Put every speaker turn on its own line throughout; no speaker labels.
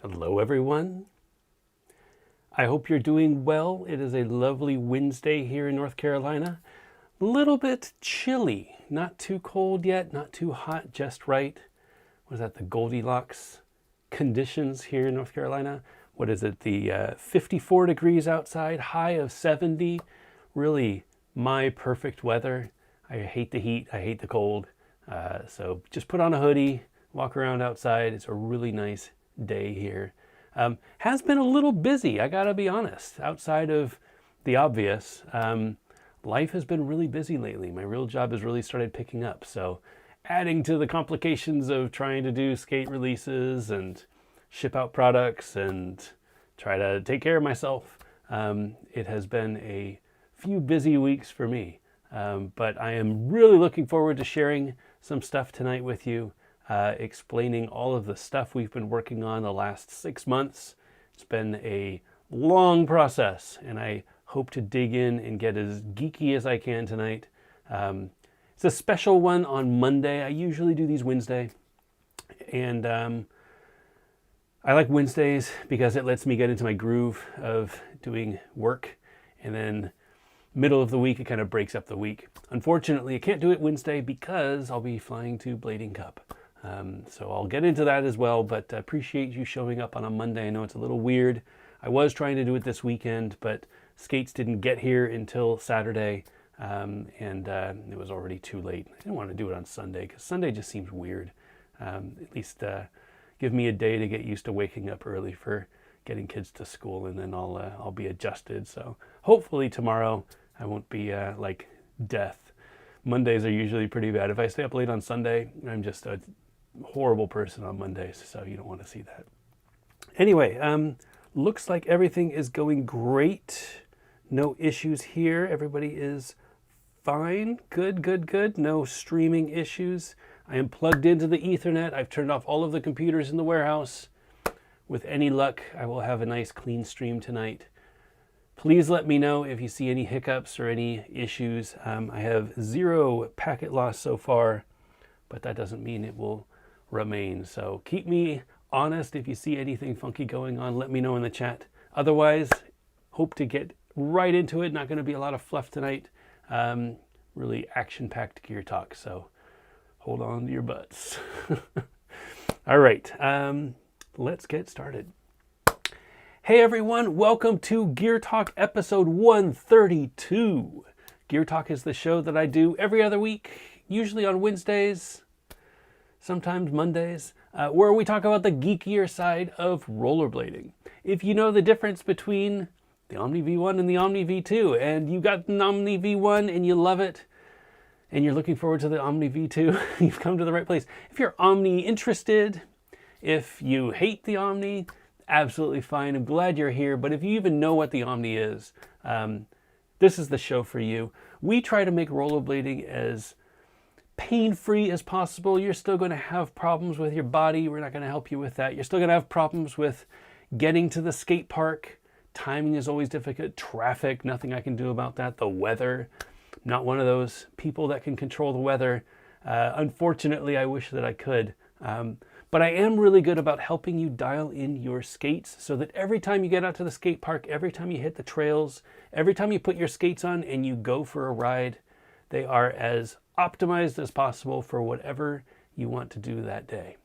Hello, everyone. I hope you're doing well. It is a lovely Wednesday here in North Carolina. A little bit chilly, not too cold yet, not too hot, just right. What is that, the Goldilocks conditions here in North Carolina? What is it, the 54 degrees outside, high of 70? Really my perfect weather. I hate the heat, I hate the cold. So just put on a hoodie, walk around outside. It's a really nice day here. Has been a little busy, I gotta be honest. Outside of the obvious, life has been really busy lately. My real job has really started picking up. So adding to the complications of trying to do skate releases and ship out products and try to take care of myself, it has been a few busy weeks for me. But I am really looking forward to sharing some stuff tonight with you. Explaining all of the stuff we've been working on the last 6 months. It's been a long process, and I hope to dig in and get as geeky as I can tonight. It's a special one on Monday. I usually do these Wednesday, and I like Wednesdays because it lets me get into my groove of doing work, and then middle of the week, it kind of breaks up the week. Unfortunately, I can't do it Wednesday because I'll be flying to Blading Cup. So I'll get into that as well, but appreciate you showing up on a Monday. I know it's a little weird. I was trying to do it this weekend, but skates didn't get here until Saturday, and it was already too late. I didn't want to do it on Sunday because Sunday just seems weird. At least give me a day to get used to waking up early for getting kids to school, and then I'll be adjusted. So hopefully tomorrow I won't be like death. Mondays are usually pretty bad. If I stay up late on Sunday, I'm just a horrible person on Mondays, so you don't want to see that. Anyway, looks like everything is going great. No issues here. Everybody is fine. Good. No streaming issues. I am plugged into the Ethernet. I've turned off all of the computers in the warehouse. With any luck, I will have a nice clean stream tonight. Please let me know if you see any hiccups or any issues. I have 0 packet loss so far, but that doesn't mean it will remain. So keep me honest if you see anything funky going on. Let me know in the chat. Otherwise, hope to get right into it. Not going to be a lot of fluff tonight. Really action-packed gear talk. So hold on to your butts. All right, let's get started. Hey everyone, welcome to Gear Talk episode 132. Gear Talk is the show that I do every other week, usually on Wednesdays, sometimes Mondays, where we talk about the geekier side of rollerblading. If you know the difference between the Omni V1 and the Omni V2, and you got an Omni V1 and you love it, and you're looking forward to the Omni V2, you've come to the right place. If you're Omni interested, if you hate the Omni, absolutely fine. I'm glad you're here. But if you even know what the Omni is, this is the show for you. We try to make rollerblading as pain-free as possible. You're still going to have problems with your body. We're not going to help you with that. You're still going to have problems with getting to the skate park. Timing is always difficult. Traffic, nothing I can do about that. The weather, not one of those people that can control the weather. Unfortunately, I wish that I could. But I am really good about helping you dial in your skates so that every time you get out to the skate park, every time you hit the trails, every time you put your skates on and you go for a ride, they are as optimized as possible for whatever you want to do that day.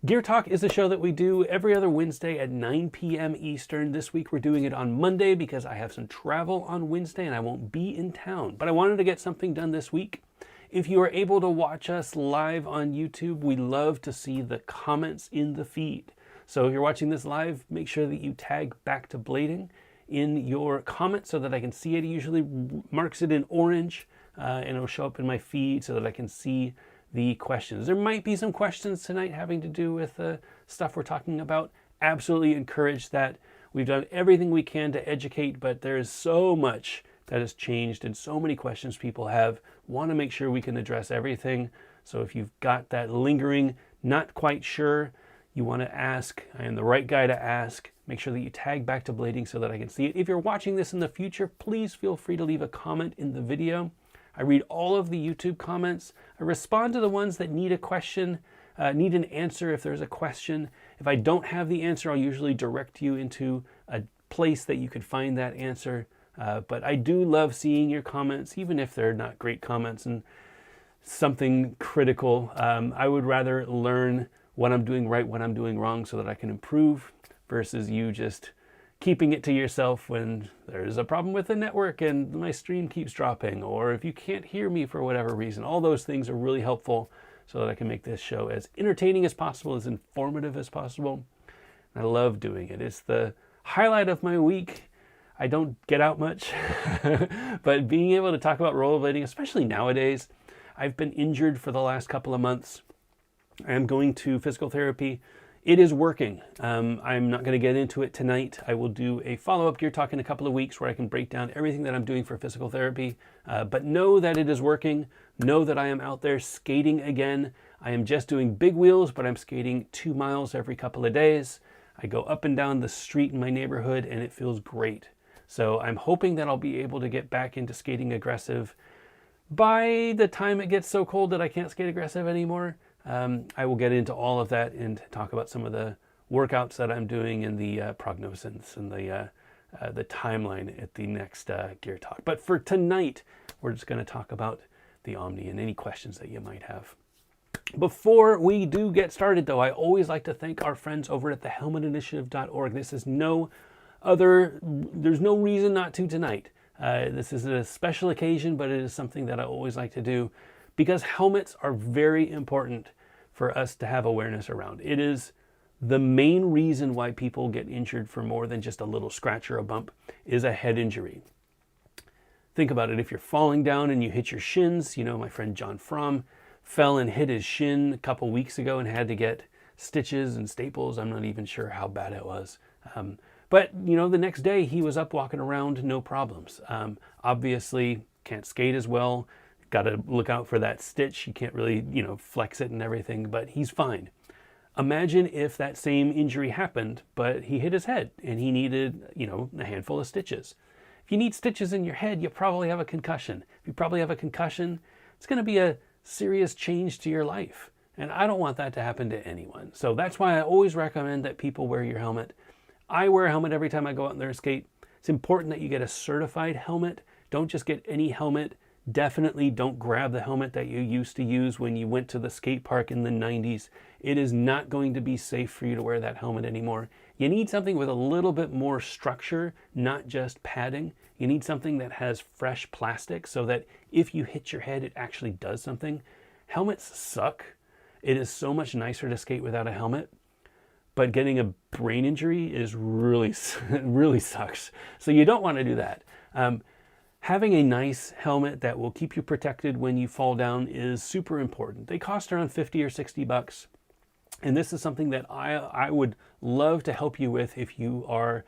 Gear Talk is a show that we do every other Wednesday at 9 p.m. Eastern. This week we're doing it on Monday because I have some travel on Wednesday and I won't be in town. But I wanted to get something done this week. If you are able to watch us live on YouTube, we love to see the comments in the feed. So if you're watching this live, make sure that you tag Back to Blading in your comments so that I can see it. It usually marks it in orange and it'll show up in my feed so that I can see the questions. There might be some questions tonight having to do with the stuff we're talking about. Absolutely encourage that. We've done everything we can to educate, but there is so much that has changed and so many questions people have. Want to make sure we can address everything. So if you've got that lingering, not quite sure, you want to ask, I am the right guy to ask. Make sure that you tag Back to Blading so that I can see it. If you're watching this in the future, please feel free to leave a comment in the video. I read all of the YouTube comments. I respond to the ones that need a question need an answer, if there's a question. If I don't have the answer, I'll usually direct you into a place that you could find that answer. But I do love seeing your comments, even if they're not great comments and something critical. I would rather learn what I'm doing right, what I'm doing wrong, so that I can improve, versus you just keeping it to yourself when there's a problem with the network and my stream keeps dropping, or if you can't hear me for whatever reason. All those things are really helpful so that I can make this show as entertaining as possible, as informative as possible. I love doing it. It's the highlight of my week. I don't get out much, but being able to talk about rollerblading, especially nowadays, I've been injured for the last couple of months. I am going to physical therapy. It is working. I'm not going to get into it tonight. I will do a follow-up Gear Talk in a couple of weeks where I can break down everything that I'm doing for physical therapy. But know that it is working. Know that I am out there skating again. I am just doing big wheels, but I'm skating 2 miles every couple of days. I go up and down the street in my neighborhood, and it feels great. So I'm hoping that I'll be able to get back into skating aggressive by the time it gets so cold that I can't skate aggressive anymore. I will get into all of that and talk about some of the workouts that I'm doing and the prognosis and the timeline at the next Gear Talk. But for tonight, we're just going to talk about the Omni and any questions that you might have. Before we do get started, though, I always like to thank our friends over at thehelmetinitiative.org. This is there's no reason not to tonight. This is a special occasion, but it is something that I always like to do because helmets are very important for us to have awareness around. It is the main reason why people get injured for more than just a little scratch or a bump is a head injury. Think about it. If you're falling down and you hit your shins, my friend John Fromm fell and hit his shin a couple weeks ago and had to get stitches and staples. I'm not even sure how bad it was. But the next day he was up walking around, no problems. Obviously can't skate as well. Got to look out for that stitch. You can't really, flex it and everything, but he's fine. Imagine if that same injury happened, but he hit his head and he needed, a handful of stitches. If you need stitches in your head, you probably have a concussion. If you probably have a concussion, it's going to be a serious change to your life. And I don't want that to happen to anyone. So that's why I always recommend that people wear your helmet. I wear a helmet every time I go out there and skate. It's important that you get a certified helmet. Don't just get any helmet. Definitely don't grab the helmet that you used to use when you went to the skate park in the 90s. It is not going to be safe for you to wear that helmet anymore. You need something with a little bit more structure, not just padding. You need something that has fresh plastic so that if you hit your head, it actually does something. Helmets suck. It is so much nicer to skate without a helmet. But getting a brain injury is really sucks. So you don't want to do that. Having a nice helmet that will keep you protected when you fall down is super important. They cost around $50 or $60. And this is something that I would love to help you with if you are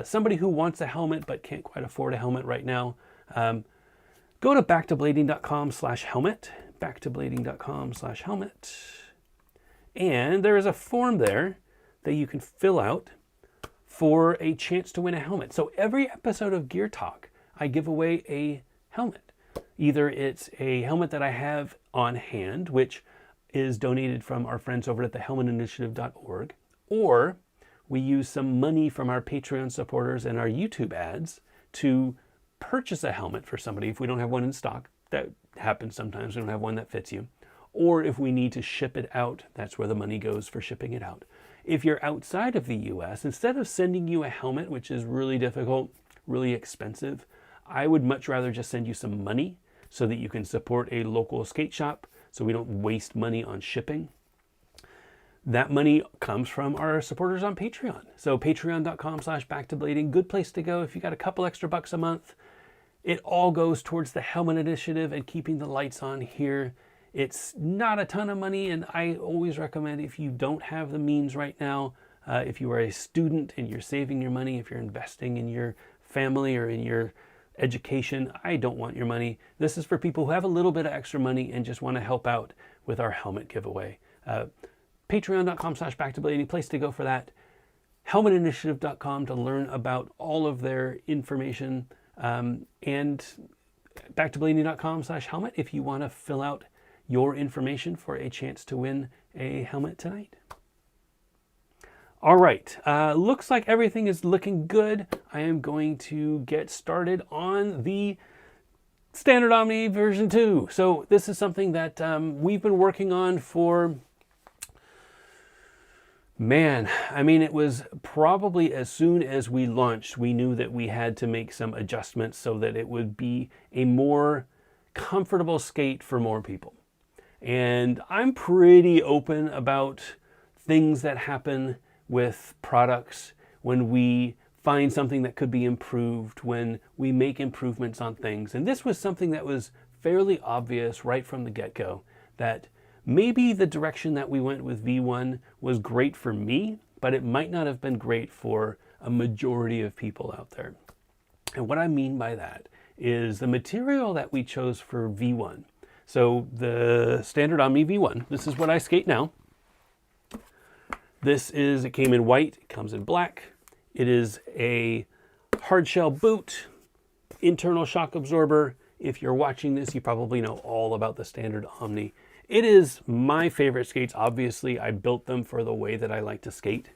somebody who wants a helmet but can't quite afford a helmet right now. Go to backtoblading.com/helmet, backtoblading.com/helmet. And there is a form there that you can fill out for a chance to win a helmet. So every episode of Gear Talk, I give away a helmet. Either it's a helmet that I have on hand, which is donated from our friends over at thehelmetinitiative.org, or we use some money from our Patreon supporters and our YouTube ads to purchase a helmet for somebody if we don't have one in stock. That happens sometimes. We don't have one that fits you. Or if we need to ship it out, that's where the money goes for shipping it out. If you're outside of the US, instead of sending you a helmet, which is really difficult, really expensive, I would much rather just send you some money so that you can support a local skate shop so we don't waste money on shipping. That money comes from our supporters on Patreon. So patreon.com/backtoblading, good place to go if you got a couple extra bucks a month. It all goes towards the Helmet Initiative and keeping the lights on here. It's not a ton of money, and I always recommend if you don't have the means right now, if you are a student and you're saving your money, if you're investing in your family or in your education, I don't want your money. This is for people who have a little bit of extra money and just want to help out with our helmet giveaway. Patreon.com/backtoblading, place to go for that. Helmetinitiative.com to learn about all of their information. And backtoblading.com/helmet if you want to fill out your information for a chance to win a helmet tonight. All right, looks like everything is looking good. I am going to get started on the standard Omni version 2. So this is something that we've been working on for, man, I mean, it was probably as soon as we launched, we knew that we had to make some adjustments so that it would be a more comfortable skate for more people. And I'm pretty open about things that happen with products when we find something that could be improved, when we make improvements on things. And this was something that was fairly obvious right from the get-go, that maybe the direction that we went with V1 was great for me, but it might not have been great for a majority of people out there. And what I mean by that is the material that we chose for V1. So the standard Omni V1, this is what I skate now. It came in white, it comes in black. It is a hard shell boot, internal shock absorber. If you're watching this, you probably know all about the standard Omni. It is my favorite skates. Obviously, I built them for the way that I like to skate.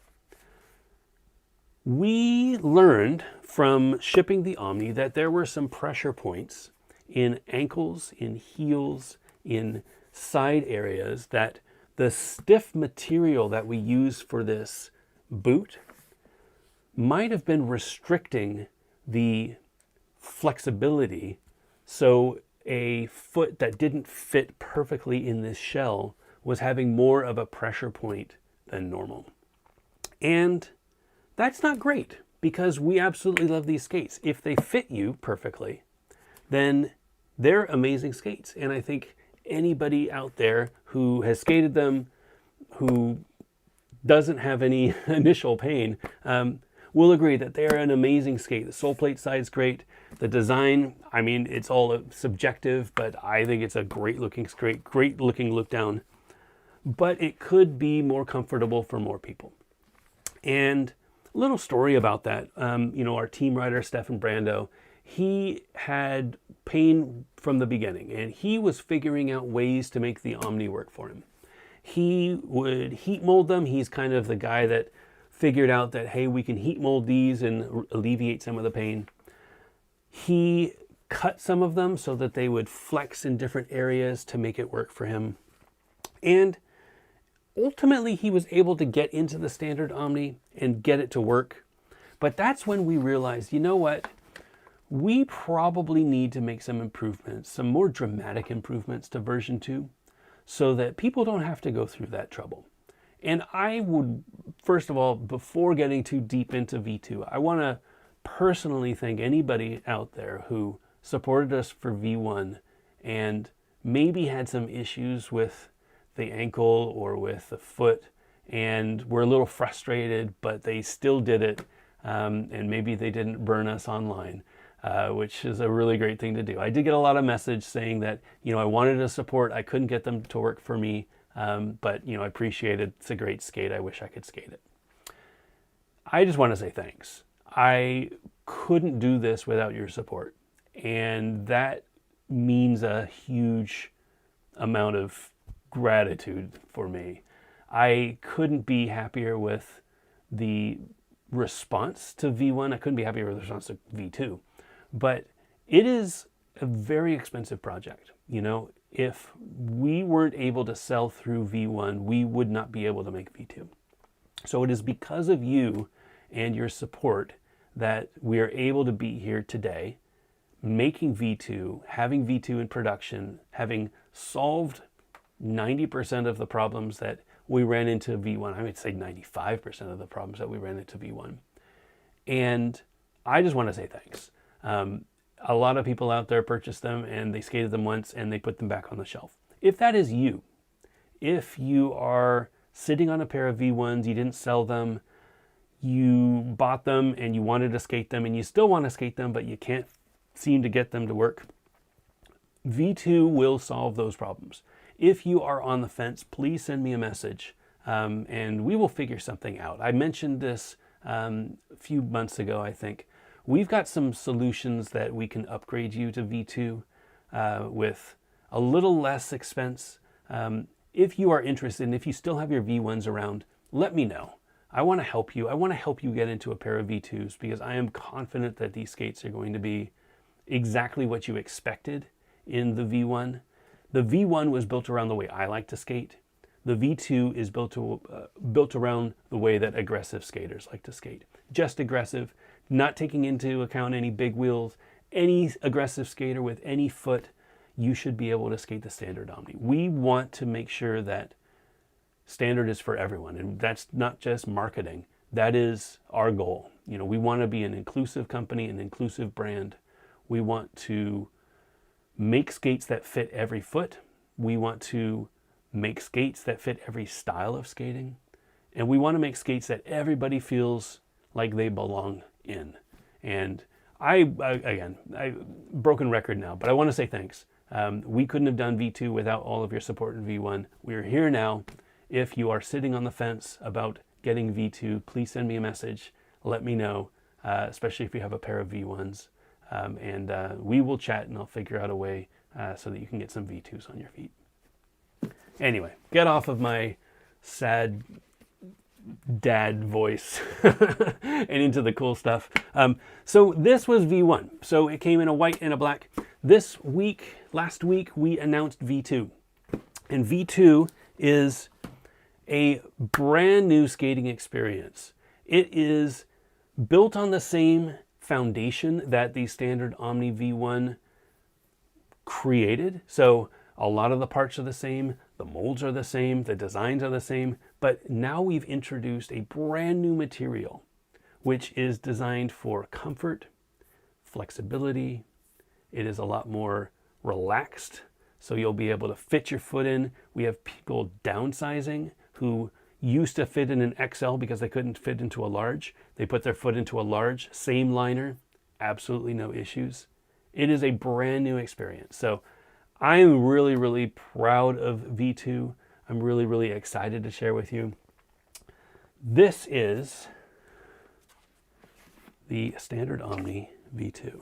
We learned from shipping the Omni that there were some pressure points in ankles, in heels, in side areas, that the stiff material that we use for this boot might have been restricting the flexibility. So a foot that didn't fit perfectly in this shell was having more of a pressure point than normal. And that's not great, because we absolutely love these skates. If they fit you perfectly, then they're amazing skates. And I think anybody out there who has skated them, who doesn't have any initial pain, will agree that they're an amazing skate. The sole plate side's great. The design, I mean, it's all subjective, but I think it's a great looking skate, great looking look down. But it could be more comfortable for more people. And a little story about that. You know, our team rider, Stefan Brando, he had pain from the beginning, and he was figuring out ways to make the Omni work for him. He would heat mold them. He's kind of the guy that figured out that, hey, we can heat mold these and alleviate some of the pain. He cut some of them so that they would flex in different areas to make it work for him. And ultimately, he was able to get into the standard Omni and get it to work. But that's when we realized, you know what? We probably need to make some improvements, some more dramatic improvements to version 2, so that people don't have to go through that trouble. And I would, first of all, before getting too deep into V2, I want to personally thank anybody out there who supported us for V1 and maybe had some issues with the ankle or with the foot and were a little frustrated, but they still did it, and maybe they didn't burn us online. Which is a really great thing to do. I did get a lot of message saying that, you know, I wanted to support, I couldn't get them to work for me, but, you know, I appreciate it. It's a great skate. I wish I could skate it. I just want to say thanks. I couldn't do this without your support, and that means a huge amount of gratitude for me. I couldn't be happier with the response to V1. I couldn't be happier with the response to V2. But it is a very expensive project. You know, if we weren't able to sell through V1, we would not be able to make V2. So it is because of you and your support that we are able to be here today, making V2, having V2 in production, having solved 90% of the problems that we ran into V1. I would say 95% of the problems that we ran into V1. And I just want to say thanks. A lot of people out there purchased them and they skated them once and they put them back on the shelf. If that is you, if you are sitting on a pair of V1s, you didn't sell them, you bought them and you wanted to skate them and you still want to skate them, but you can't seem to get them to work, V2 will solve those problems. If you are on the fence, please send me a message and we will figure something out. I mentioned this a few months ago, I think. We've got some solutions that we can upgrade you to V2 with a little less expense. if you are interested and if you still have your V1s around, let me know. I want to help you. I want to help you get into a pair of V2s because I am confident that these skates are going to be exactly what you expected in the V1. The V1 was built around the way I like to skate. The V2 is built around the way that aggressive skaters like to skate. Just aggressive, not taking into account any big wheels. Any aggressive skater with any foot, you should be able to skate the standard Omni. We want to make sure that standard is for everyone, and that's not just marketing. That is our goal. You know, we want to be an inclusive company, an inclusive brand. We want to make skates that fit every foot. We want to make skates that fit every style of skating. And we want to make skates that everybody feels like they belong in. And I broken record now, but I want to say thanks. We couldn't have done V2 without all of your support in V1. We're here now. If you are sitting on the fence about getting V2, please send me a message. Let me know, especially if you have a pair of V1s. And we will chat and I'll figure out a way so that you can get some V2s on your feet. Anyway, get off of my sad dad voice and into the cool stuff. So this was V1. So it came in a white and a black. Last week, we announced V2. And V2 is a brand new skating experience. It is built on the same foundation that the standard Omni V1 created. So a lot of the parts are the same, the molds are the same, the designs are the same, but now we've introduced a brand new material which is designed for comfort, flexibility. It is a lot more relaxed, so you'll be able to fit your foot in. We have people downsizing who used to fit in an XL because they couldn't fit into a large. They put their foot into a large, same liner, absolutely no issues. It is a brand new experience. So I am really, really proud of V2. I'm really, really excited to share with you. This is the standard Omni V2.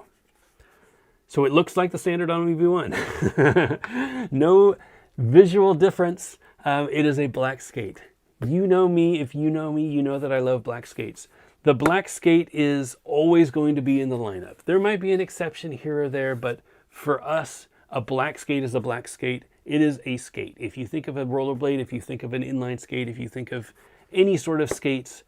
So it looks like the standard Omni V1. No visual difference. It is a black skate. You know me. If you know me, you know that I love black skates. The black skate is always going to be in the lineup. There might be an exception here or there, but for us, a black skate is a black skate. It is a skate. If you think of a rollerblade, if you think of an inline skate, if you think of any sort of skates,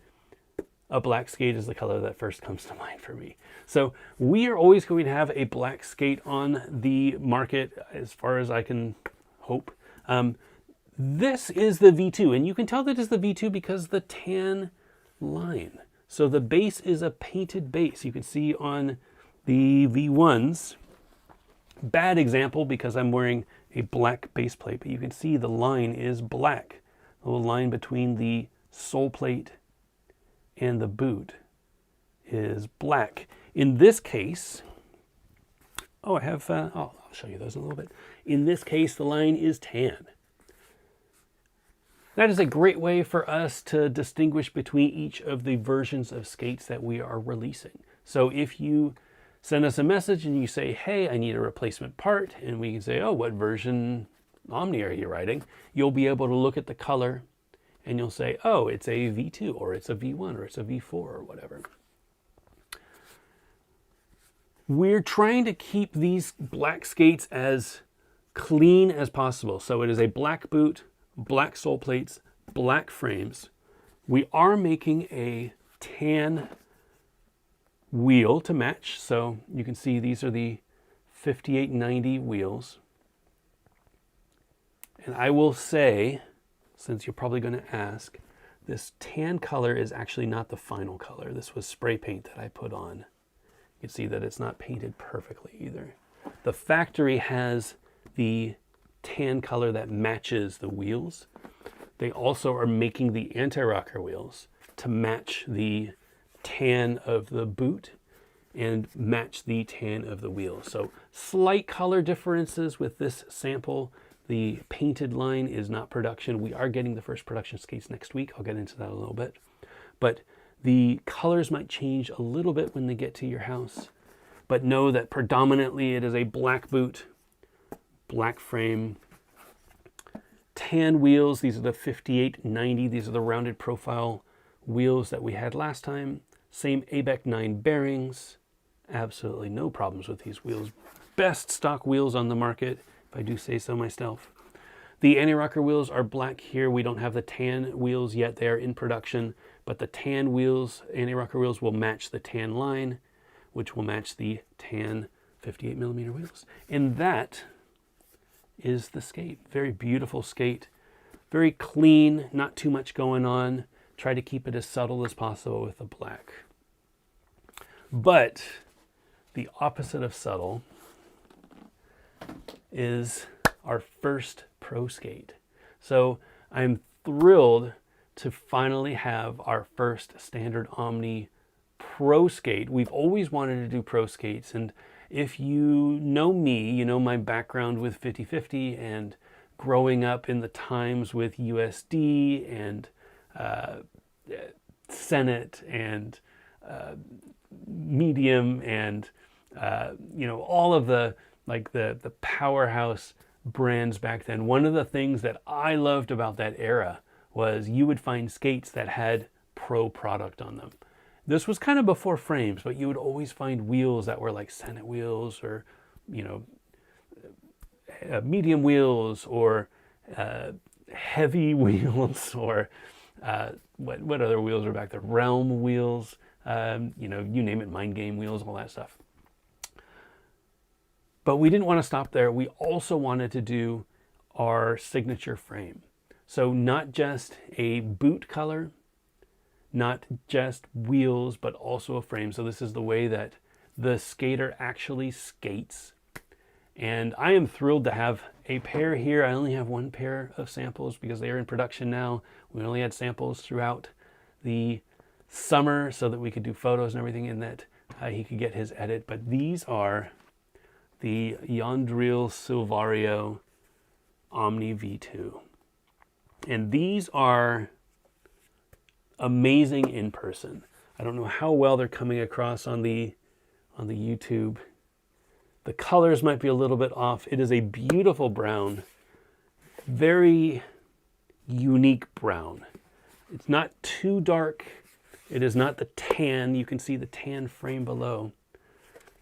a black skate is the color that first comes to mind for me. So we are always going to have a black skate on the market as far as I can hope. This is the V2, and you can tell that it's the V2 because the tan line. So the base is a painted base. You can see on the V1s, bad example because I'm wearing a black base plate, but you can see the line is black. The little line between the sole plate and the boot is black. In this case, I'll show you those in a little bit. In this case, the line is tan. That is a great way for us to distinguish between each of the versions of skates that we are releasing. So if you send us a message and you say, hey, I need a replacement part, and we can say, oh, what version Omni are you riding? You'll be able to look at the color and you'll say, oh, it's a V2 or it's a V1 or it's a V4 or whatever. We're trying to keep these black skates as clean as possible. So it is a black boot, black sole plates, black frames. We are making a tan wheel to match. So you can see these are the 5890 wheels. And I will say, since you're probably going to ask, this tan color is actually not the final color. This was spray paint that I put on. You can see that it's not painted perfectly either. The factory has the tan color that matches the wheels. They also are making the anti-rocker wheels to match the tan of the boot and match the tan of the wheels. So slight color differences with this sample. The painted line is not production. We are getting the first production skates next week. I'll get into that a little bit. But the colors might change a little bit when they get to your house. But know that predominantly it is a black boot, black frame, tan wheels. These are the 5890. These are the rounded profile wheels that we had last time. Same ABEC 9 bearings. Absolutely no problems with these wheels. Best stock wheels on the market, if I do say so myself. The anti-rocker wheels are black here. We don't have the tan wheels yet. They are in production, but the tan wheels, anti-rocker wheels, will match the tan line, which will match the tan 58mm wheels. And that is the skate. Very beautiful skate. Very clean, not too much going on. Try to keep it as subtle as possible with the black. But the opposite of subtle is our first pro skate. So I'm thrilled to finally have our first standard Omni pro skate. We've always wanted to do pro skates, and if you know me, you know my background with 50/50 and growing up in the times with USD and Senate and Medium and you know, all of the the powerhouse brands back then. One of the things that I loved about that era was you would find skates that had pro product on them. This was kind of before frames, but you would always find wheels that were like Senate wheels or, you know, medium wheels or heavy wheels or what other wheels are back there? Realm wheels, you know, you name it, Mind Game wheels, all that stuff. But we didn't want to stop there. We also wanted to do our signature frame. So not just a boot color, not just wheels, but also a frame. So this is the way that the skater actually skates. And I am thrilled to have a pair here. I only have one pair of samples because they are in production now. We only had samples throughout the summer so that we could do photos and everything, and that he could get his edit. But these are the Yandril Silvario Omni V2. And these are amazing in person. I don't know how well they're coming across on the YouTube. The colors might be a little bit off. It is a beautiful brown, very unique brown. It's not too dark. It is not the tan. You can see the tan frame below.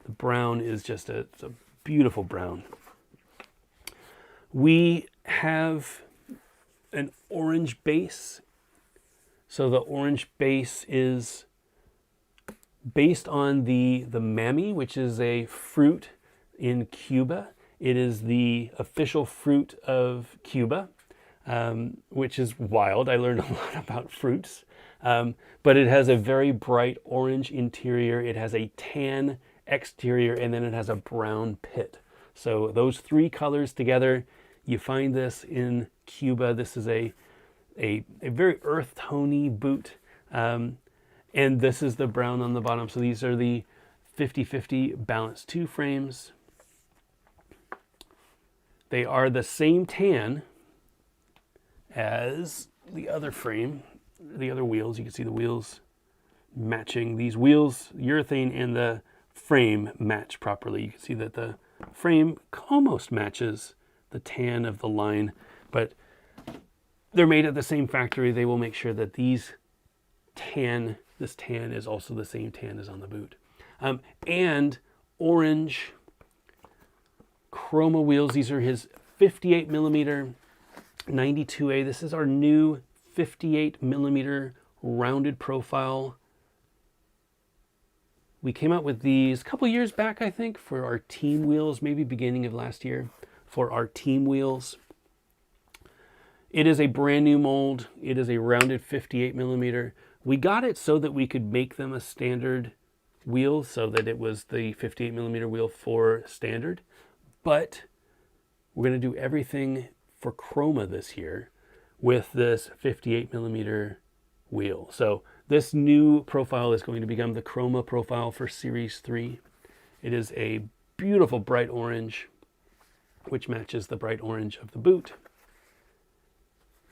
The brown is just it's a beautiful brown. We have an orange base. So the orange base is based on the mamey, which is a fruit in Cuba. It is the official fruit of Cuba, which is wild. I learned a lot about fruits. But it has a very bright orange interior. It has a tan exterior, and then it has a brown pit. So those three colors together, you find this in Cuba. This is a very earth tony boot. And this is the brown on the bottom. So these are the 50/50 Balance 2 frames. They are the same tan as the other frame, the other wheels. You can see the wheels matching. These wheels, urethane and the frame match properly. You can see that the frame almost matches the tan of the line, but they're made at the same factory. They will make sure that this tan is also the same tan as on the boot. And orange chroma wheels. These are his 58mm 92A. This is our new 58mm rounded profile. We came out with these a couple years back, I think, for our team wheels, maybe beginning of last year, for our team wheels. It is a brand new mold. It is a rounded 58mm. We got it so that we could make them a standard wheel, so that it was the 58mm wheel for standard. But we're going to do everything for chroma this year with this 58mm wheel. So this new profile is going to become the chroma profile for Series 3. It is a beautiful bright orange, which matches the bright orange of the boot.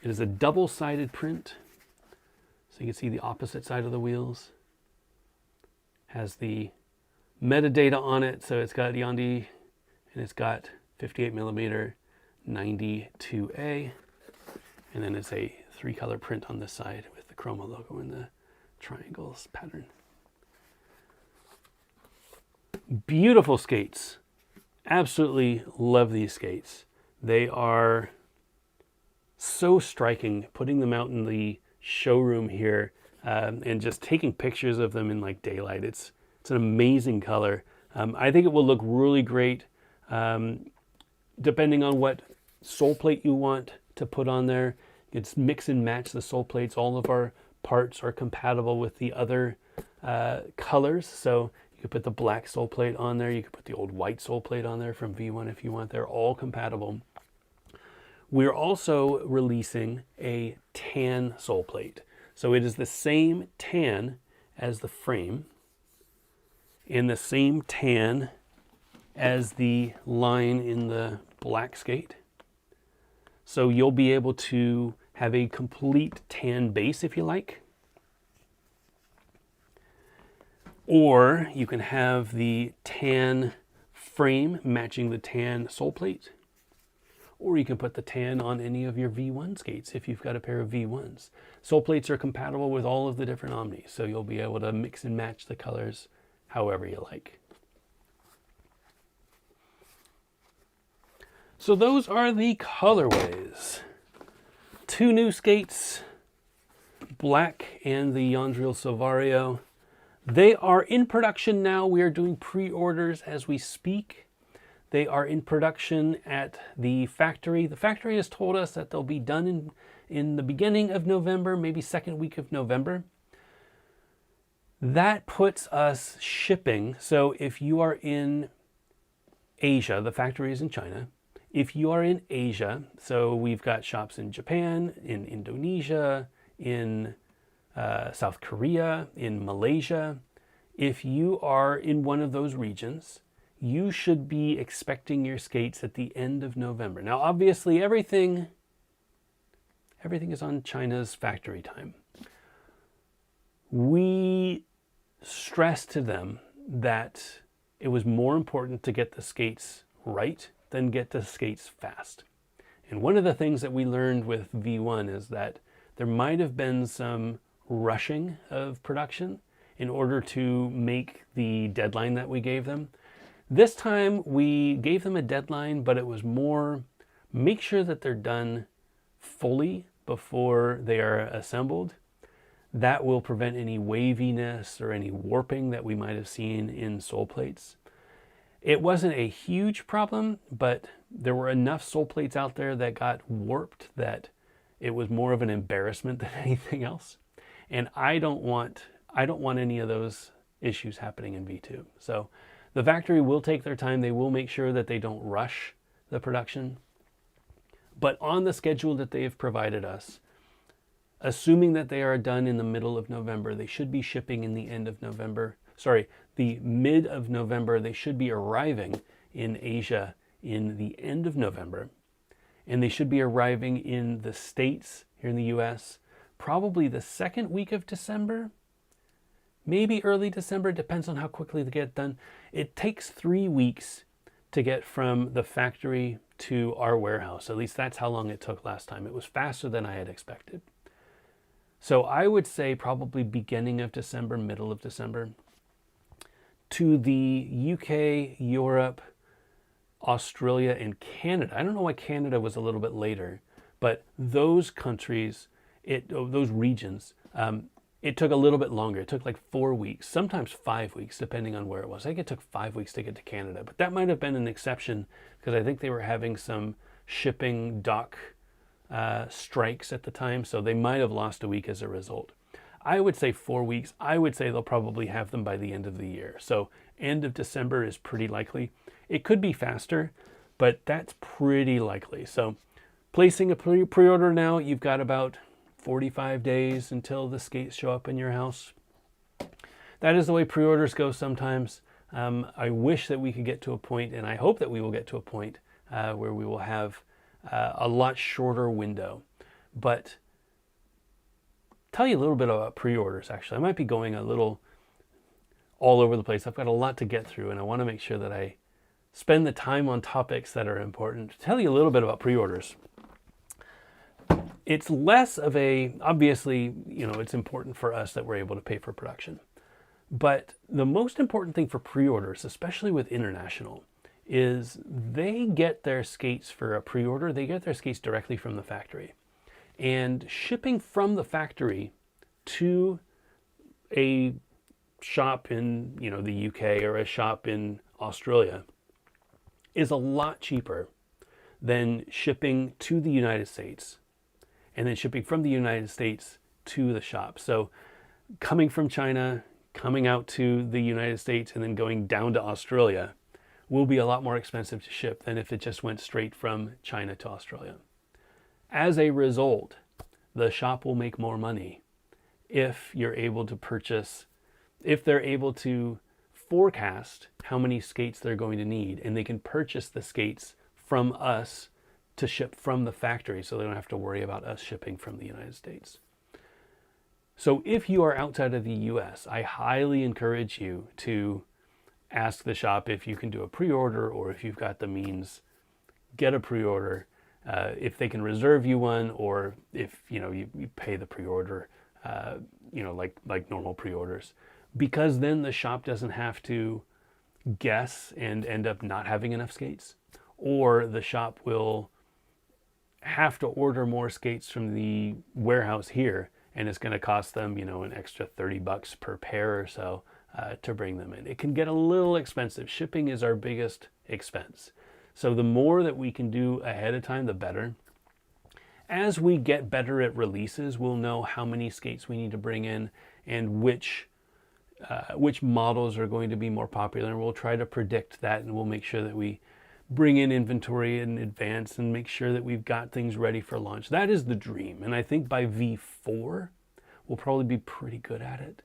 It is a double-sided print, so you can see the opposite side of the wheels. Has the metadata on it, so it's got Yandi and it's got 58mm 92A. And then it's a 3-color print on this side with the Chroma logo and the triangles pattern. Beautiful skates. Absolutely love these skates. They are so striking. Putting them out in the showroom here and just taking pictures of them in like daylight. It's an amazing color. I think it will look really great depending on what sole plate you want to put on there. It's mix and match the sole plates. All of our parts are compatible with the other colors. So you could put the black sole plate on there. You could put the old white sole plate on there from V1 if you want. They're all compatible. We're also releasing a tan sole plate. So it is the same tan as the frame and the same tan as the line in the black skate. So you'll be able to have a complete tan base if you like. Or you can have the tan frame matching the tan sole plate. Or you can put the tan on any of your V1 skates if you've got a pair of V1s. Sole plates are compatible with all of the different Omnis, so you'll be able to mix and match the colors however you like. So those are the colorways. 2 new skates, black and the Yandril Silvario. They are in production now. We are doing pre-orders as we speak. They are in production at the factory. The factory has told us that they'll be done in the beginning of November, maybe second week of November. That puts us shipping. So if you are in Asia, the factory is in China. If you are in Asia, so we've got shops in Japan, in Indonesia, in South Korea, in Malaysia. If you are in one of those regions, you should be expecting your skates at the end of November. Now, obviously, everything is on China's factory time. We stressed to them that it was more important to get the skates right than get the skates fast. And one of the things that we learned with V1 is that there might have been some rushing of production in order to make the deadline that we gave them. This time we gave them a deadline, but it was more make sure that they're done fully before they are assembled. That will prevent any waviness or any warping that we might have seen in sole plates. It wasn't a huge problem, but there were enough sole plates out there that got warped that it was more of an embarrassment than anything else. And I don't want any of those issues happening in V2. So the factory will take their time. They will make sure that they don't rush the production. But on the schedule that they have provided us, assuming that they are done in the middle of November, they should be shipping in the end of November. Sorry, the mid of November. They should be arriving in Asia in the end of November. And they should be arriving in the States, here in the US, probably the second week of December. Maybe early December, depends on how quickly they get done. It takes 3 weeks to get from the factory to our warehouse. At least that's how long it took last time. It was faster than I had expected. So I would say probably beginning of December, middle of December. To the UK, Europe, Australia, and Canada. I don't know why Canada was a little bit later, but those countries, those regions, it took a little bit longer. It took like 4 weeks, sometimes 5 weeks, depending on where it was. I think it took 5 weeks to get to Canada, but that might have been an exception because I think they were having some shipping dock strikes at the time, so they might have lost a week as a result. I would say 4 weeks. I would say they'll probably have them by the end of the year. So end of December is pretty likely. It could be faster, but that's pretty likely. So placing a pre-order now, you've got about 45 days until the skates show up in your house. That is the way pre-orders go sometimes. I wish that we could get to a point, and I hope that we will get to a point where we will have a lot shorter window. But tell you a little bit about pre-orders, actually. I might be going a little all over the place. I've got a lot to get through, and I want to make sure that I spend the time on topics that are important. To tell you a little bit about pre-orders. it's less of a, obviously, it's important for us that we're able to pay for production. But the most important thing for pre-orders, especially with international, is they get their skates for a pre-order, they get their skates directly from the factory. And shipping from the factory to a shop in, the UK or a shop in Australia is a lot cheaper than shipping to the United States and then shipping from the United States to the shop. So coming from China, coming out to the United States and then going down to Australia will be a lot more expensive to ship than if it just went straight from China to Australia. As a result, the shop will make more money if you're able to purchase, if they're able to forecast how many skates they're going to need, and they can purchase the skates from us to ship from the factory, so they don't have to worry about us shipping from the United States. So if you are outside of the US, I highly encourage you to ask the shop if you can do a pre-order, or if you've got the means, get a pre-order. If they can reserve you one, or if you pay the pre-order, like normal pre-orders, because then the shop doesn't have to guess and end up not having enough skates, or the shop will have to order more skates from the warehouse here, and it's going to cost them an extra $30 per pair or so to bring them in. It can get a little expensive. Shipping is our biggest expense. So the more that we can do ahead of time, the better. As we get better at releases, we'll know how many skates we need to bring in and which models are going to be more popular. And we'll try to predict that, and we'll make sure that we bring in inventory in advance and make sure that we've got things ready for launch. That is the dream. And I think by V4, we'll probably be pretty good at it.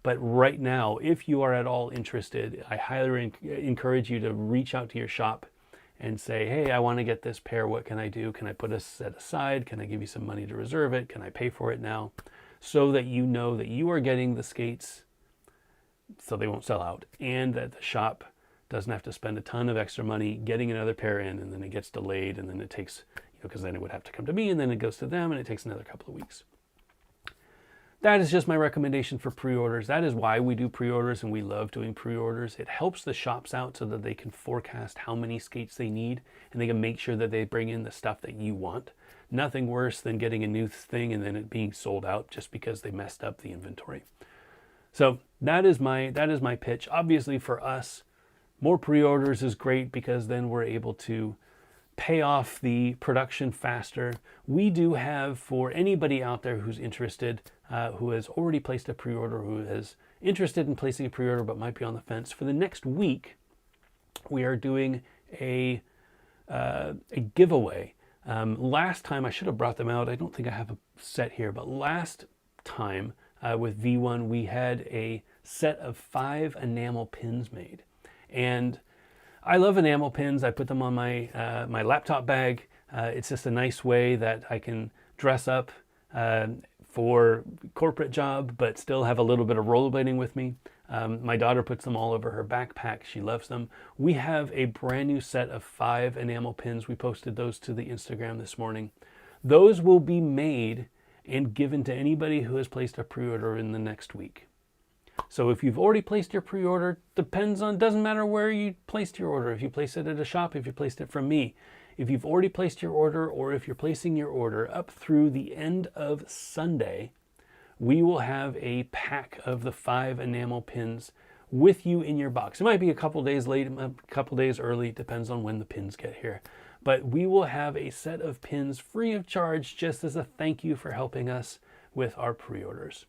But right now, if you are at all interested, I highly encourage you to reach out to your shop and say, hey, I want to get this pair. What can I do? Can I put a set aside? Can I give you some money to reserve it? Can I pay for it now? So that you know that you are getting the skates so they won't sell out, and that the shop doesn't have to spend a ton of extra money getting another pair in, and then it gets delayed, and then it takes, because then it would have to come to me, and then it goes to them, and it takes another couple of weeks. That is just my recommendation for pre-orders. That is why we do pre-orders, and we love doing pre-orders. It helps the shops out so that they can forecast how many skates they need, and they can make sure that they bring in the stuff that you want. Nothing worse than getting a new thing and then it being sold out just because they messed up the inventory. So that is my pitch. Obviously for us, more pre-orders is great because then we're able to pay off the production faster. We do have, for anybody out there who's interested, who has already placed a pre-order, who is interested in placing a pre-order but might be on the fence, for the next week, we are doing a giveaway. Last time, I should have brought them out. I don't think I have a set here, but last time with V1, we had a set of 5 enamel pins made. And I love enamel pins. I put them on my my laptop bag. It's just a nice way that I can dress up for corporate job, but still have a little bit of rollerblading with me. My daughter puts them all over her backpack. She loves them. We have a brand new set of 5 enamel pins. We posted those to the Instagram this morning. Those will be made and given to anybody who has placed a pre-order in the next week. So if you've already placed your pre-order, doesn't matter where you placed your order. If you place it at a shop, if you placed it from me, if you've already placed your order, or if you're placing your order up through the end of Sunday, we will have a pack of the 5 enamel pins with you in your box. It might be a couple days late, a couple days early, depends on when the pins get here. But we will have a set of pins free of charge just as a thank you for helping us with our pre-orders.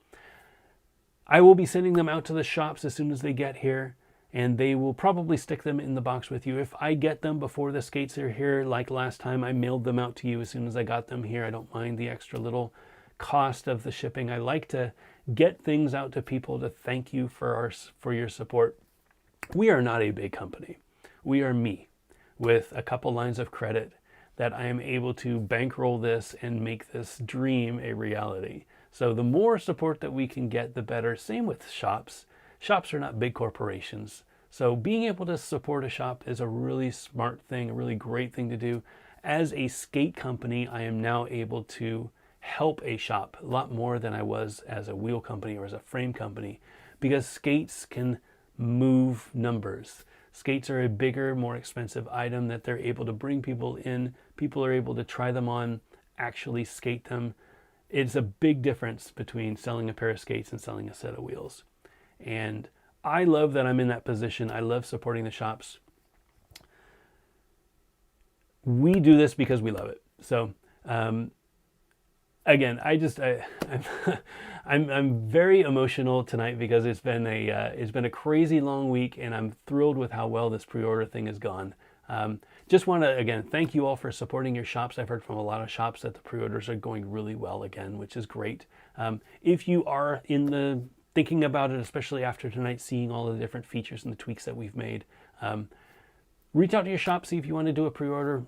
I will be sending them out to the shops as soon as they get here, and they will probably stick them in the box with you. If I get them before the skates are here, like last time, I mailed them out to you as soon as I got them here. I don't mind the extra little cost of the shipping. I like to get things out to people to thank you for your support. We are not a big company. We are me with a couple lines of credit that I am able to bankroll this and make this dream a reality. So the more support that we can get, the better. Same with shops. Shops are not big corporations. So being able to support a shop is a really smart thing, a really great thing to do. As a skate company, I am now able to help a shop a lot more than I was as a wheel company or as a frame company, because skates can move numbers. Skates are a bigger, more expensive item that they're able to bring people in. People are able to try them on, actually skate them. It's a big difference between selling a pair of skates and selling a set of wheels. And I love that I'm in that position. I love supporting the shops. We do this because we love it. So again, I'm very emotional tonight because it's been a crazy long week, and I'm thrilled with how well this pre-order thing has gone. Just want to again thank you all for supporting your shops. I've heard from a lot of shops that the pre-orders are going really well again, which is great. If you are thinking about it, especially after tonight, seeing all the different features and the tweaks that we've made, reach out to your shop, see if you want to do a pre-order.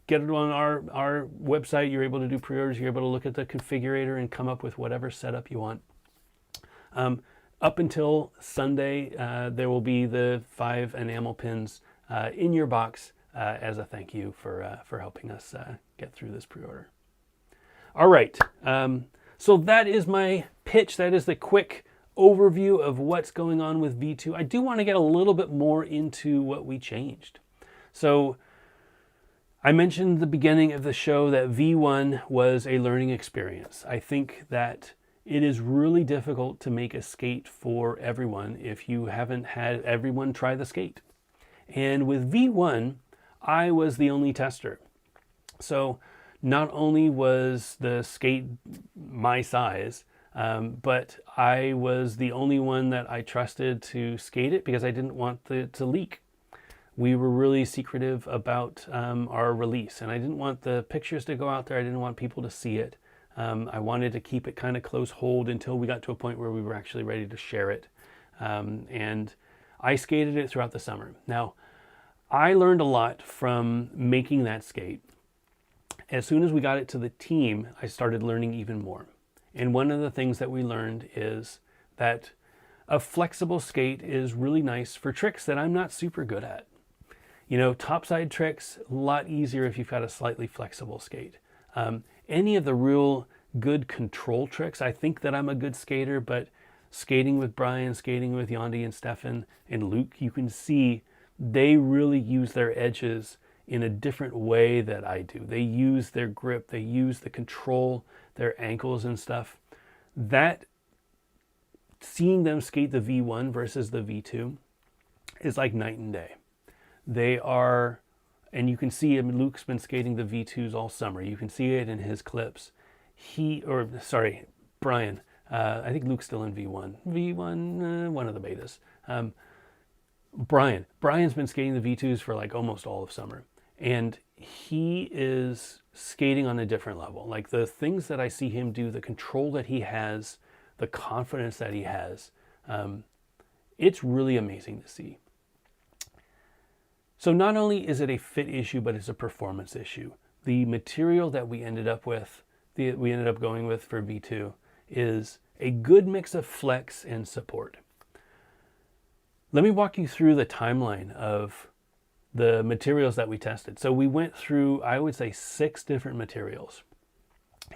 Get it on our website. You're able to do pre-orders. You're able to look at the configurator and come up with whatever setup you want. Up until Sunday, there will be the 5 enamel pins in your box as a thank you for helping us get through this pre-order. All right. So that is my pitch. That is the quick overview of what's going on with V2. I do want to get a little bit more into what we changed. So I mentioned at the beginning of the show that V1 was a learning experience. I think that it is really difficult to make a skate for everyone if you haven't had everyone try the skate. And with V1, I was the only tester. So not only was the skate my size, but I was the only one that I trusted to skate it because I didn't want it to leak. We were really secretive about our release, and I didn't want the pictures to go out there. I didn't want people to see it. I wanted to keep it kind of close hold until we got to a point where we were actually ready to share it. And I skated it throughout the summer. Now, I learned a lot from making that skate. As soon as we got it to the team, I started learning even more. And one of the things that we learned is that a flexible skate is really nice for tricks that I'm not super good at. You know, topside tricks, a lot easier if you've got a slightly flexible skate. Any of the real good control tricks, I think that I'm a good skater, but skating with Brian, skating with Yandy and Stefan and Luke, you can see they really use their edges in a different way that I do. They use their grip, they use the control, their ankles and stuff. That, seeing them skate the V1 versus the V2 is like night and day. They are, and you can see him, Luke's been skating the V2s all summer. You can see it in his clips. Brian, I think Luke's still in V1. One of the betas. Brian's been skating the V2s for like almost all of summer. And he is skating on a different level. Like the things that I see him do, the control that he has, the confidence that he has, it's really amazing to see. So not only is it a fit issue, but it's a performance issue. The material that we ended up going with for V2 is a good mix of flex and support. Let me walk you through the timeline of the materials that we tested. So we went through, I would say, 6 different materials.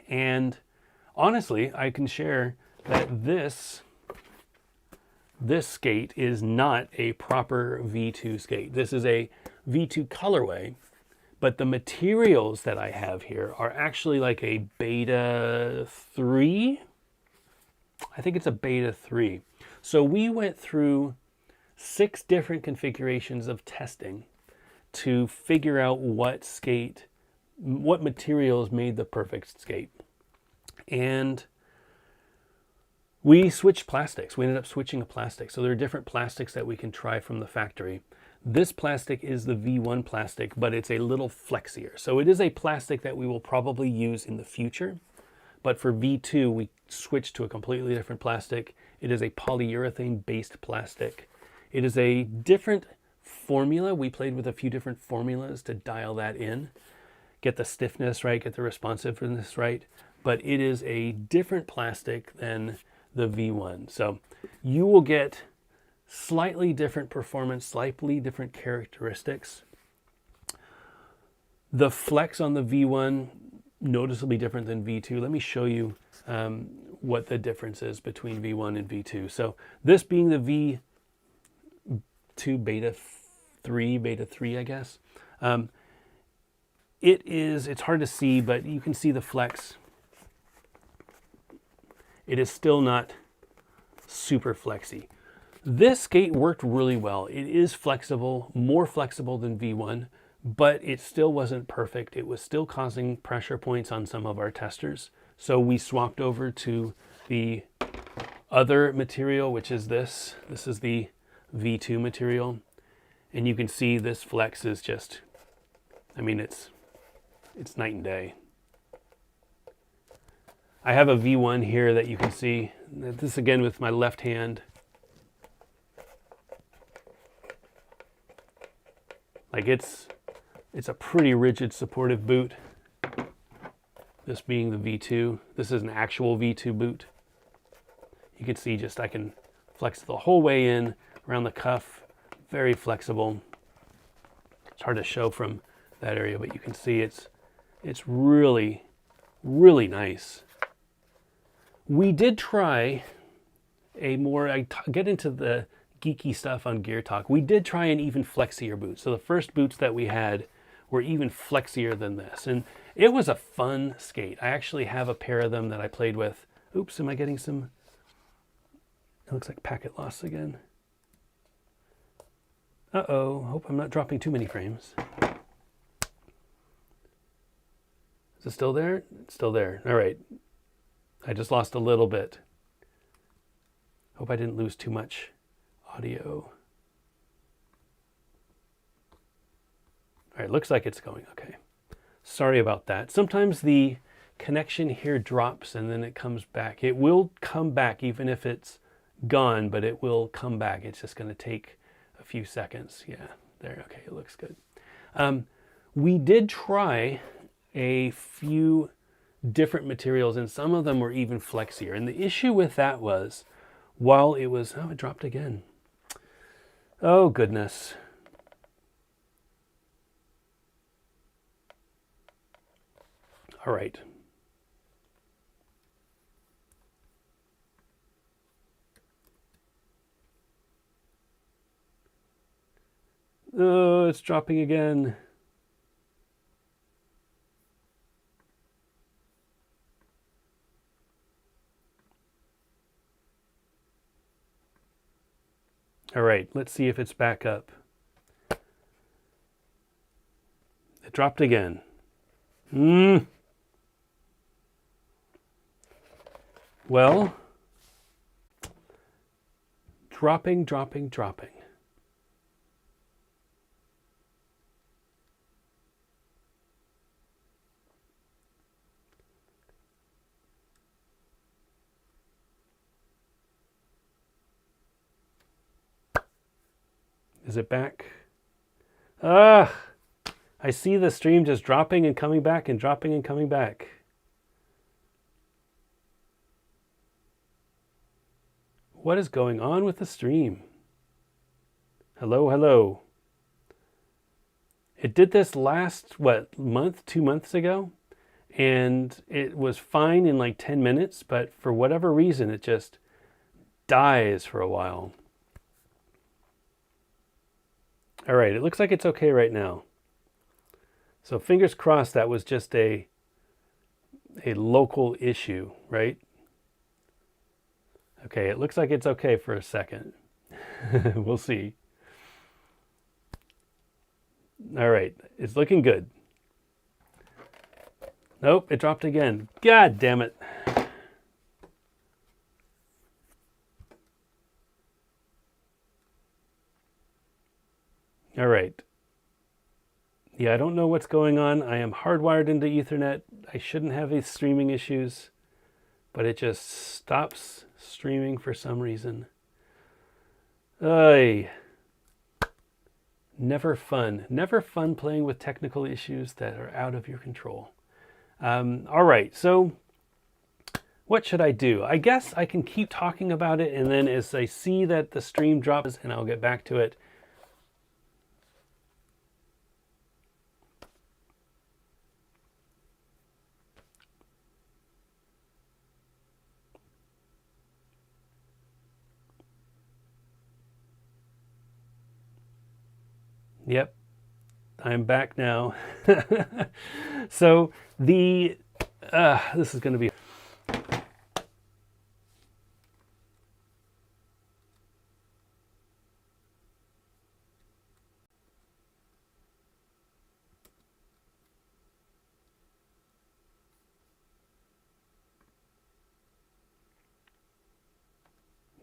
And honestly, I can share that this skate is not a proper V2 skate. This is a V2 colorway, but the materials that I have here are actually like a beta 3. I think it's a beta 3. So we went through 6 different configurations of testing to figure out what materials made the perfect skate. And we switched plastics. We ended up switching a plastic. So there are different plastics that we can try from the factory. This plastic is the V1 plastic, but it's a little flexier. So it is a plastic that we will probably use in the future. But for V2, we switched to a completely different plastic. It is a polyurethane-based plastic. It is a different formula. We played with a few different formulas to dial that in, get the stiffness right, get the responsiveness right. But it is a different plastic than the V1. So you will get slightly different performance, slightly different characteristics. The flex on the V1 noticeably different than V2. Let me show you what the difference is between V1 and V2. So this being the V2 beta 3, I guess. It's hard to see, but you can see the flex. It is still not super flexy. This skate worked really well. It is flexible, more flexible than V1, but it still wasn't perfect. It was still causing pressure points on some of our testers. So we swapped over to the other material, which is this. This is the V2 material. And you can see this flex is just, I mean, it's night and day. I have a V1 here that you can see. This again with my left hand. Like it's a pretty rigid supportive boot. This being the V2. This is an actual V2 boot. You can see just I can flex the whole way in around the cuff. Very flexible. It's hard to show from that area, but you can see it's really, really nice. We did try I get into the geeky stuff on Gear Talk. We did try an even flexier boot. So the first boots that we had were even flexier than this. And it was a fun skate. I actually have a pair of them that I played with. Oops, am I getting some? It looks like packet loss again. Uh-oh, hope I'm not dropping too many frames. Is it still there? It's still there. All right. I just lost a little bit. Hope I didn't lose too much audio. All right, looks like it's going okay. Sorry about that. Sometimes the connection here drops and then it comes back. It will come back even if it's gone, but it will come back. It's just going to take a few seconds. Yeah, there. Okay, it looks good. We did try a few different materials and some of them were even flexier. And the issue with that was while it was, oh, it dropped again. Oh, goodness. All right. Oh, it's dropping again. All right, let's see if it's back up. It dropped again. Well, dropping. Is it back? I see the stream just dropping and coming back and dropping and coming back. What is going on with the stream? Hello, hello. It did this last, what, month, 2 months ago? And it was fine in like 10 minutes, but for whatever reason, it just dies for a while. All right, it looks like it's okay right now. So fingers crossed that was just a local issue, right? Okay, it looks like it's okay for a second. We'll see. All right, it's looking good. Nope, it dropped again. God damn it. All right. Yeah, I don't know what's going on. I am hardwired into Ethernet. I shouldn't have these streaming issues, but it just stops streaming for some reason. Ay. Never fun. Never fun playing with technical issues that are out of your control. All right, so what should I do? I guess I can keep talking about it, and then as I see that the stream drops, and I'll get back to it. Yep, I'm back now. So this is going to be...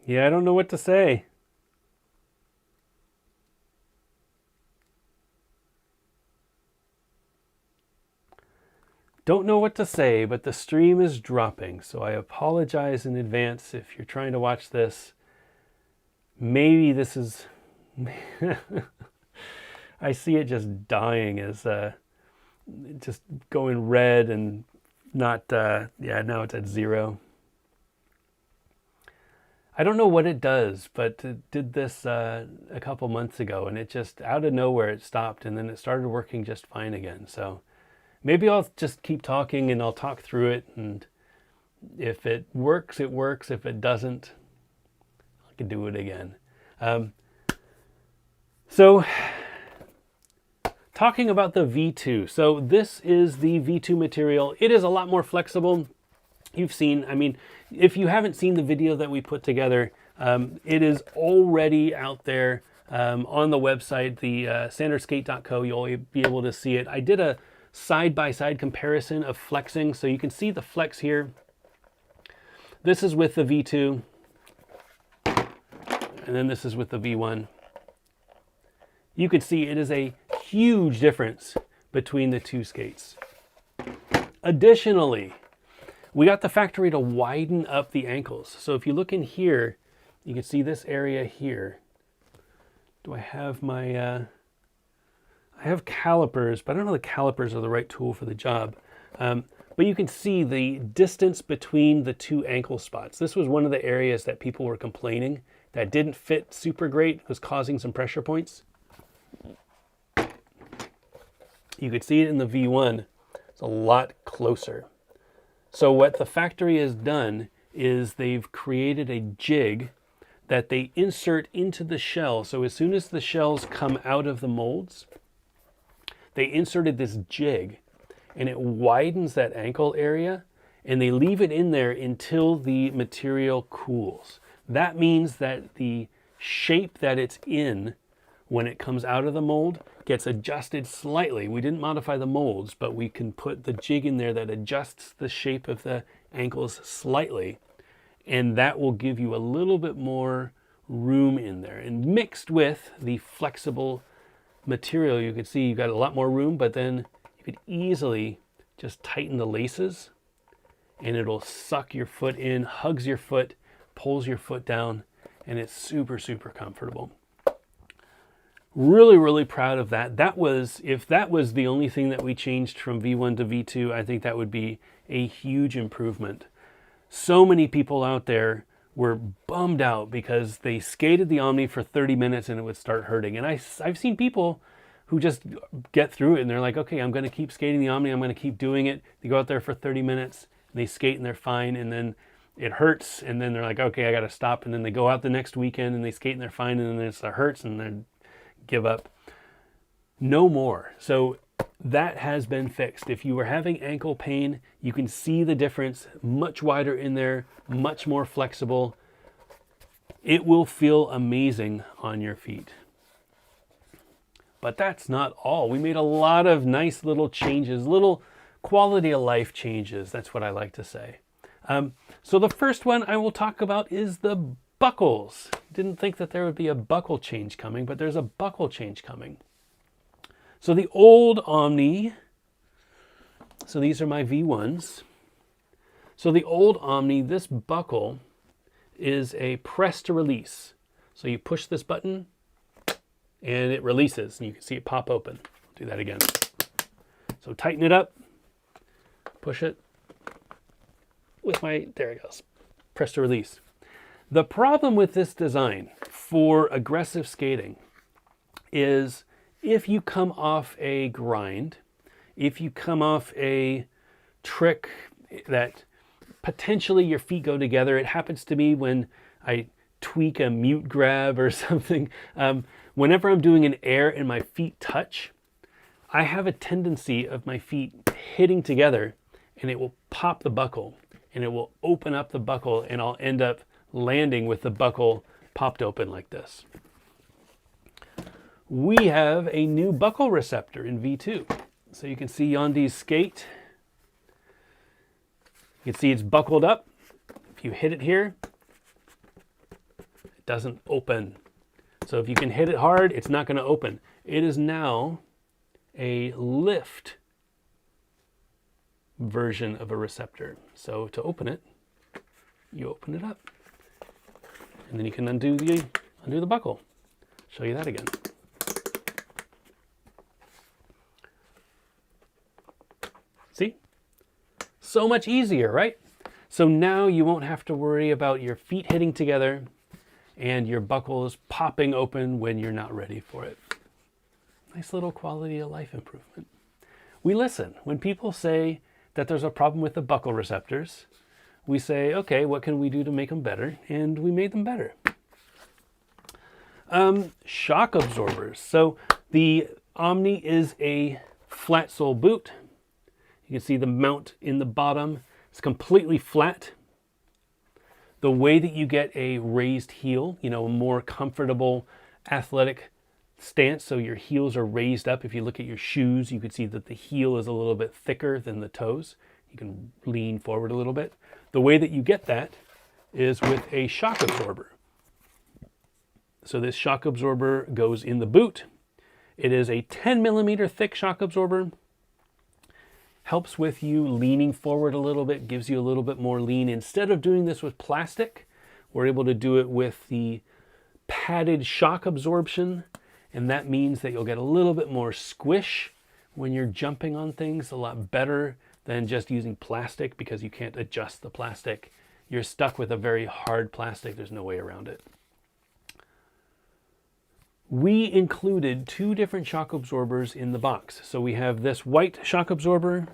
Yeah, I don't know what to say. Don't know what to say, but the stream is dropping, so I apologize in advance if you're trying to watch this. Maybe this is... I see it just dying as just going red and not, yeah, now it's at 0. I don't know what it does, but it did this a couple months ago, and it just, out of nowhere, it stopped, and then it started working just fine again. So maybe I'll just keep talking and I'll talk through it, and if it works, it works. If it doesn't, I can do it again. So talking about the V2. So this is the V2 material. It is a lot more flexible. You've seen, I mean, if you haven't seen the video that we put together, it is already out there on the website, the standardskate.co. You'll be able to see it. I did a side-by-side comparison of flexing, so you can see the flex here. This is with the V2, and then this is with the V1. You can see it is a huge difference between the two skates. Additionally, we got the factory to widen up the ankles. So if you look in here, you can see this area here. Do I have my, I have calipers, but I don't know the calipers are the right tool for the job. But you can see the distance between the two ankle spots. This was one of the areas that people were complaining that didn't fit super great, was causing some pressure points. You could see it in the V1. It's a lot closer. So what the factory has done is they've created a jig that they insert into the shell. So as soon as the shells come out of the molds, they inserted this jig, and it widens that ankle area, and they leave it in there until the material cools. That means that the shape that it's in when it comes out of the mold gets adjusted slightly. We didn't modify the molds, but we can put the jig in there that adjusts the shape of the ankles slightly, and that will give you a little bit more room in there. And mixed with the flexible material, you can see you've got a lot more room, but then you could easily just tighten the laces, and it'll suck your foot in, hugs your foot, pulls your foot down, and it's super, super comfortable. Really, really proud of that. That was, if that was the only thing that we changed from V1 to V2, I think that would be a huge improvement. So many people out there were bummed out because they skated the Omni for 30 minutes and it would start hurting. And I've seen people who just get through it and they're like, okay, I'm going to keep skating the Omni. I'm going to keep doing it. They go out there for 30 minutes and they skate and they're fine. And then it hurts. And then they're like, okay, I got to stop. And then they go out the next weekend and they skate and they're fine. And then it hurts and they give up. No more. So that has been fixed. If you were having ankle pain, you can see the difference. Much wider in there, much more flexible. It will feel amazing on your feet. But that's not all. We made a lot of nice little changes, little quality of life changes. That's what I like to say. So the first one I will talk about is the buckles. Didn't think that there would be a buckle change coming, but there's a buckle change coming. So the old Omni, so these are my V1s. So the old Omni, this buckle is a press to release. So you push this button and it releases, and you can see it pop open. I'll do that again. So tighten it up, push it with my, there it goes, press to release. The problem with this design for aggressive skating is if you come off a grind, if you come off a trick that potentially your feet go together. It happens to me when I tweak a mute grab or something. Whenever I'm doing an air and my feet touch, I have a tendency of my feet hitting together, and it will pop the buckle, and it will open up the buckle, and I'll end up landing with the buckle popped open like this. We have a new buckle receptor in V2. So you can see Yondi's skate. You can see it's buckled up. If you hit it here, it doesn't open. So if you can hit it hard, it's not going to open. It is now a lift version of a receptor. So to open it, you open it up. And then you can undo the buckle. Show you that again. See? So much easier, right? So now you won't have to worry about your feet hitting together and your buckles popping open when you're not ready for it. Nice little quality of life improvement. We listen. When people say that there's a problem with the buckle receptors, we say, okay, what can we do to make them better? And we made them better. Shock absorbers. So the Omni is a flat sole boot. You can see the mount in the bottom. It's completely flat. The way that you get a raised heel, a more comfortable athletic stance, so your heels are raised up. If you look at your shoes, you can see that the heel is a little bit thicker than the toes. You can lean forward a little bit. The way that you get that is with a shock absorber. So this shock absorber goes in the boot. It is a 10 millimeter thick shock absorber. Helps with you leaning forward a little bit, gives you a little bit more lean. Instead of doing this with plastic, we're able to do it with the padded shock absorption, and that means that you'll get a little bit more squish when you're jumping on things, a lot better than just using plastic because you can't adjust the plastic. You're stuck with a very hard plastic. There's no way around it. We included 2 different shock absorbers in the box. So we have this white shock absorber,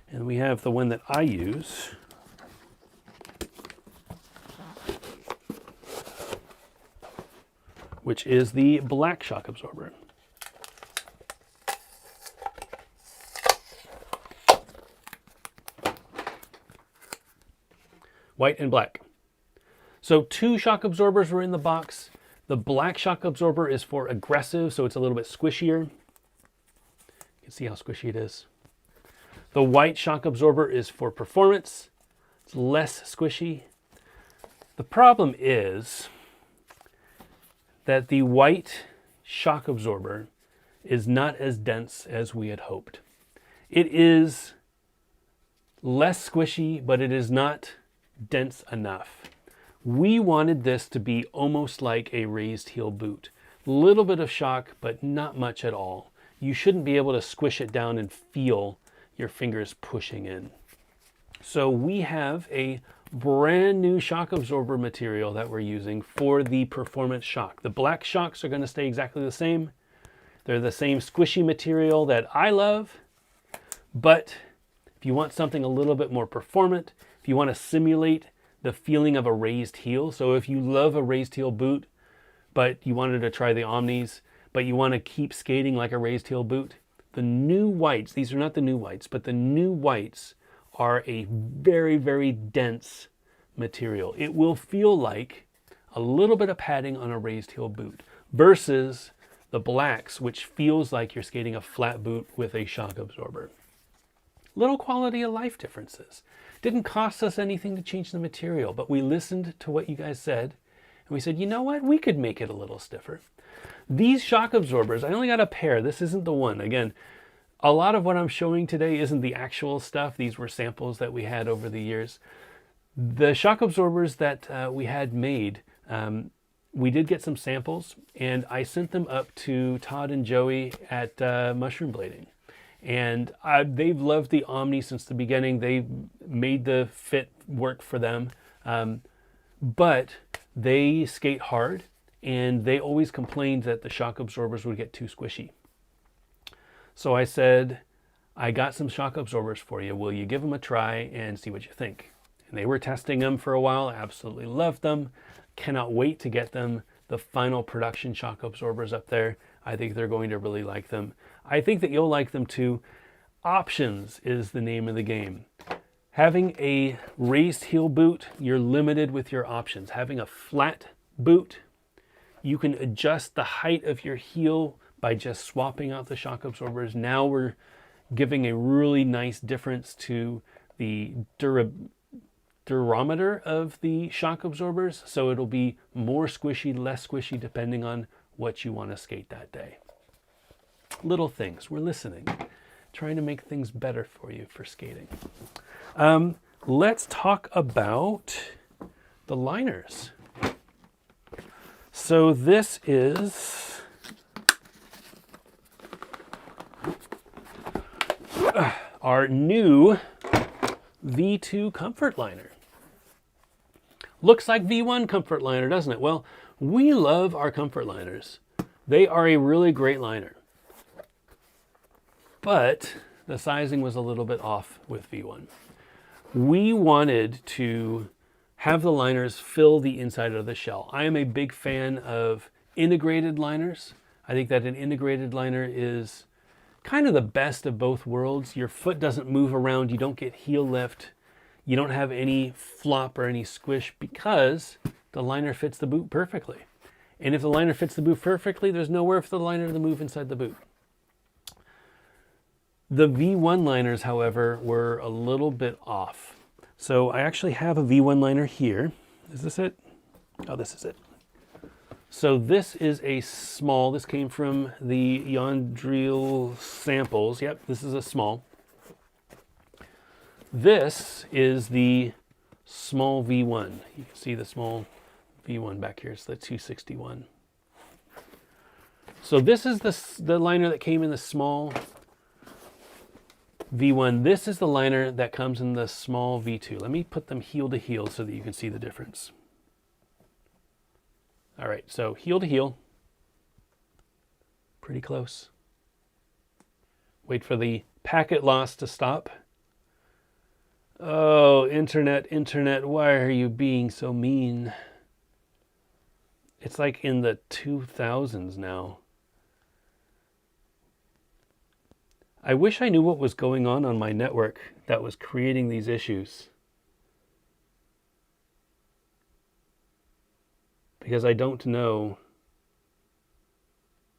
and we have the one that I use. Which is the black shock absorber. White and black. So 2 shock absorbers were in the box. The black shock absorber is for aggressive, so it's a little bit squishier. You can see how squishy it is. The white shock absorber is for performance. It's less squishy. The problem is that the white shock absorber is not as dense as we had hoped. It is less squishy, but it is not dense enough. We wanted this to be almost like a raised heel boot. Little bit of shock, but not much at all. You shouldn't be able to squish it down and feel your fingers pushing in. So we have a brand new shock absorber material that we're using for the performance shock. The black shocks are going to stay exactly the same. They're the same squishy material that I love, but if you want something a little bit more performant, if you want to simulate the feeling of a raised heel. So if you love a raised heel boot, but you wanted to try the Omnis, but you want to keep skating like a raised heel boot, the new whites, these are not the new whites, but the new whites are a very, very dense material. It will feel like a little bit of padding on a raised heel boot versus the blacks, which feels like you're skating a flat boot with a shock absorber. Little quality of life differences. Didn't cost us anything to change the material, but we listened to what you guys said, and we said, you know what, we could make it a little stiffer. These shock absorbers, I only got a pair. This isn't the one. Again, a lot of what I'm showing today isn't the actual stuff. These were samples that we had over the years. The shock absorbers that we had made, we did get some samples, and I sent them up to Todd and Joey at Mushroom Blading. And they've loved the Omni since the beginning. They made the fit work for them. But they skate hard, and they always complained that the shock absorbers would get too squishy. So I said, I got some shock absorbers for you. Will you give them a try and see what you think? And they were testing them for a while. Absolutely loved them. Cannot wait to get them, the final production shock absorbers up there. I think they're going to really like them. I think that you'll like them too. Options is the name of the game. Having a raised heel boot, you're limited with your options. Having a flat boot, you can adjust the height of your heel by just swapping out the shock absorbers. Now we're giving a really nice difference to the durometer of the shock absorbers, so it'll be more squishy, less squishy, depending on what you want to skate that day. Little things, we're listening, trying to make things better for you for skating. Let's talk about the liners. So this is our new V2 comfort liner. Looks like V1 comfort liner, doesn't it? Well, we love our comfort liners. They are a really great liner. But the sizing was a little bit off with V1. We wanted to have the liners fill the inside of the shell. I am a big fan of integrated liners. I think that an integrated liner is kind of the best of both worlds. Your foot doesn't move around, you don't get heel lift, you don't have any flop or any squish because the liner fits the boot perfectly. And if the liner fits the boot perfectly, there's nowhere for the liner to move inside the boot. The V1 liners, however, were a little bit off. So I actually have a V1 liner here. Is this it? Oh, this is it. So this is a small, this came from the Yondrille samples. Yep, this is a small. This is the small V1. You can see the small V1 back here. It's the 261. So this is the liner that came in the small V1. This is the liner that comes in the small V2. Let me put them heel to heel so that you can see the difference. All right, so heel to heel, pretty close. Wait for the packet loss to stop. Oh, internet, why are you being so mean? It's like in the 2000s now. I wish I knew what was going on my network that was creating these issues. Because I don't know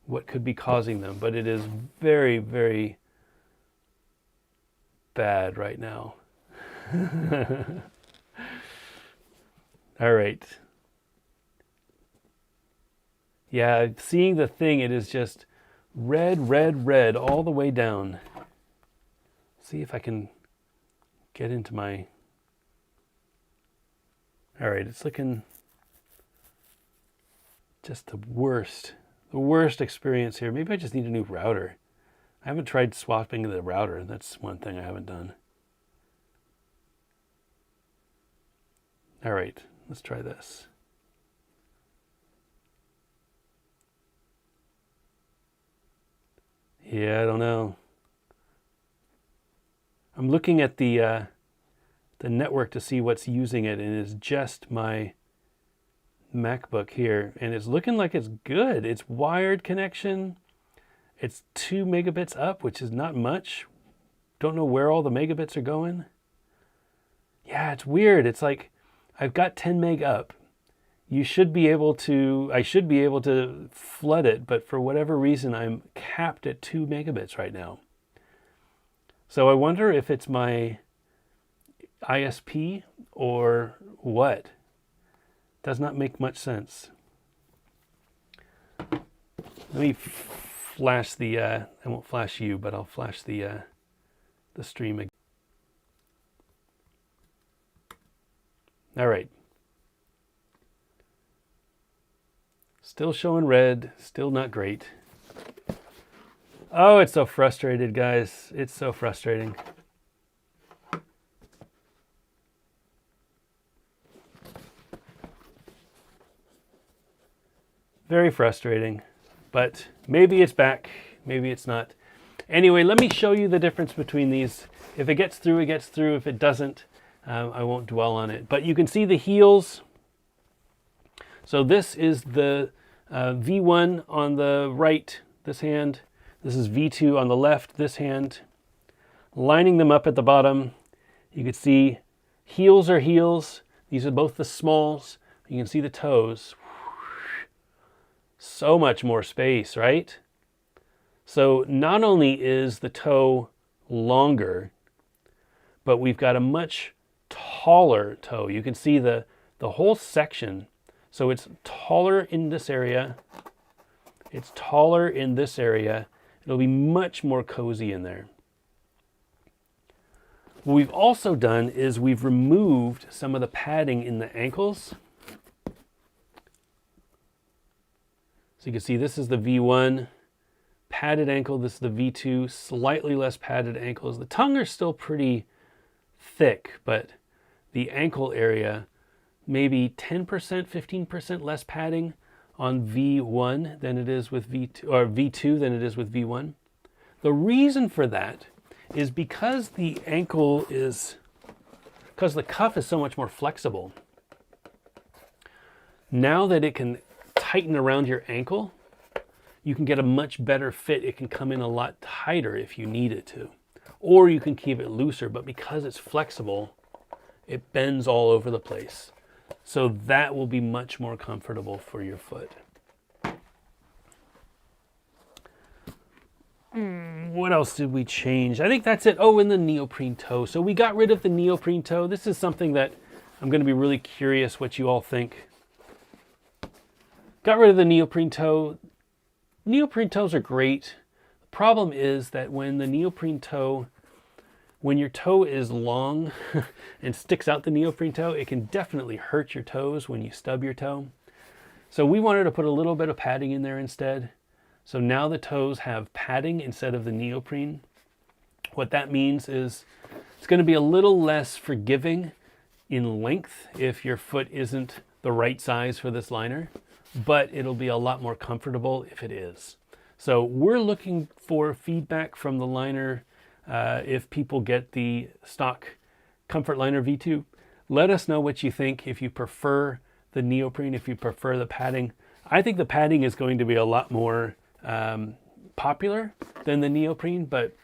what could be causing them, but it is very, very bad right now. All right. Yeah, seeing the thing, it is just red, red, red all the way down. See if I can get into my... All right, it's looking just the worst experience here. Maybe I just need a new router. I haven't tried swapping the router. That's one thing I haven't done. All right, let's try this. Yeah, I don't know. I'm looking at the network to see what's using it, and it's just my MacBook here, and it's looking like it's good. It's wired connection. It's 2 megabits up, which is not much. Don't know where all the megabits are going. Yeah, it's weird. It's like I've got 10 meg up. I should be able to flood it, but for whatever reason, I'm capped at 2 megabits right now. So I wonder if it's my ISP or what. Does not make much sense. Let me flash the, I won't flash you, but I'll flash the stream again. All right. Still showing red, still not great. Oh, it's so frustrated, guys. It's so frustrating. Very frustrating, but maybe it's back, maybe it's not. Anyway, let me show you the difference between these. If it gets through, it gets through. If it doesn't, I won't dwell on it. But you can see the heels So this is the V1 on the right, this hand. This is V2 on the left, this hand. Lining them up at the bottom, you can see heels are heels. These are both the smalls. You can see the toes. So much more space, right? So not only is the toe longer, but we've got a much taller toe. You can see the whole section. So it's taller in this area. It's taller in this area. It'll be much more cozy in there. What we've also done is we've removed some of the padding in the ankles. So you can see this is the V1 padded ankle. This is the V2 slightly less padded ankles. The tongue are still pretty thick, but the ankle area, maybe 10%, 15% less padding on V1 than it is with V2, or V2 than it is with V1. The reason for that is because the cuff is so much more flexible. Now that it can tighten around your ankle, you can get a much better fit. It can come in a lot tighter if you need it to. Or you can keep it looser, but because it's flexible, it bends all over the place. So that will be much more comfortable for your foot. What else did we change? I think that's it. Oh, and the neoprene toe. So we got rid of the neoprene toe. This is something that I'm going to be really curious what you all think. Got rid of the neoprene toe. Neoprene toes are great. The problem is that when your toe is long and sticks out the neoprene toe, it can definitely hurt your toes when you stub your toe. So we wanted to put a little bit of padding in there instead. So now the toes have padding instead of the neoprene. What that means is it's going to be a little less forgiving in length if your foot isn't the right size for this liner, but it'll be a lot more comfortable if it is. So we're looking for feedback from the liner. If people get the stock Comfort Liner V2, let us know what you think. If you prefer the neoprene, if you prefer the padding. I think the padding is going to be a lot more popular than the neoprene, but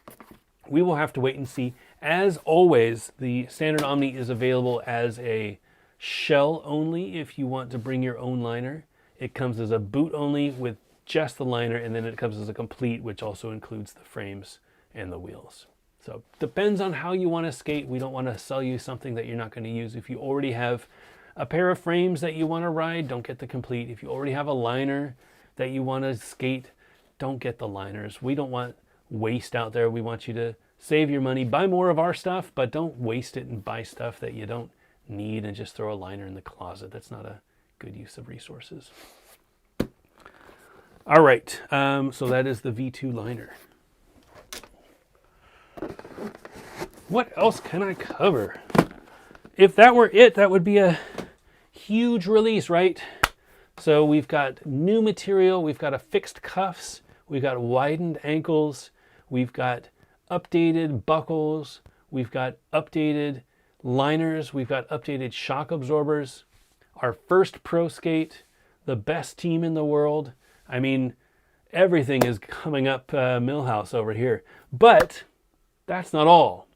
we will have to wait and see. As always, the standard Omni is available as a shell only if you want to bring your own liner. It comes as a boot only with just the liner, and then it comes as a complete, which also includes the frames and the wheels. So depends on how you want to skate. We don't want to sell you something that you're not going to use. If you already have a pair of frames that you want to ride, don't get the complete. If you already have a liner that you want to skate, don't get the liners. We don't want waste out there. We want you to save your money, buy more of our stuff, but don't waste it and buy stuff that you don't need and just throw a liner in the closet. That's not a good use of resources. All right, so that is the V2 liner. What else can I cover? If that were it, that would be a huge release, right? So we've got new material, we've got a fixed cuffs, we've got widened ankles, we've got updated buckles, we've got updated liners, we've got updated shock absorbers, our first pro skate, the best team in the world. I mean, everything is coming up Millhouse over here. But that's not all.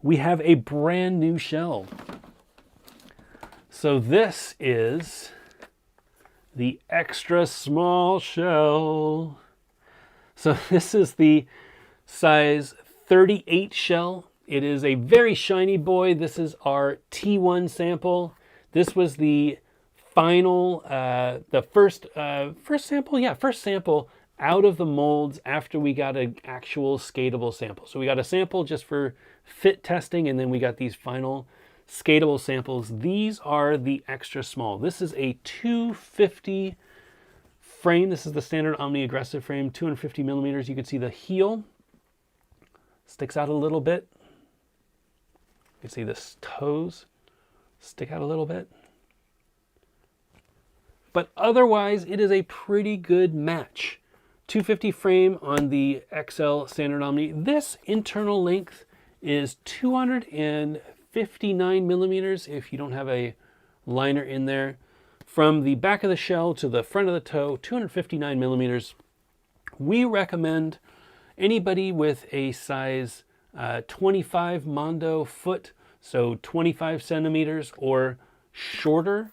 We have a brand new shell. So this is the extra small shell. So this is the size 38 shell. It is a very shiny boy. This is our T1 sample. This was the final, the first sample out of the molds after we got an actual skatable sample. So we got a sample just for fit testing, and then we got these final skatable samples. These are the extra small. This is a 250 frame. This is the standard Omni aggressive frame, 250 millimeters. You can see the heel sticks out a little bit. You can see the toes stick out a little bit. But otherwise, it is a pretty good match. 250 frame on the XL standard Omni. This internal length is 259 millimeters if you don't have a liner in there. From the back of the shell to the front of the toe, 259 millimeters. We recommend anybody with a size 25 Mondo foot, so 25 centimeters or shorter,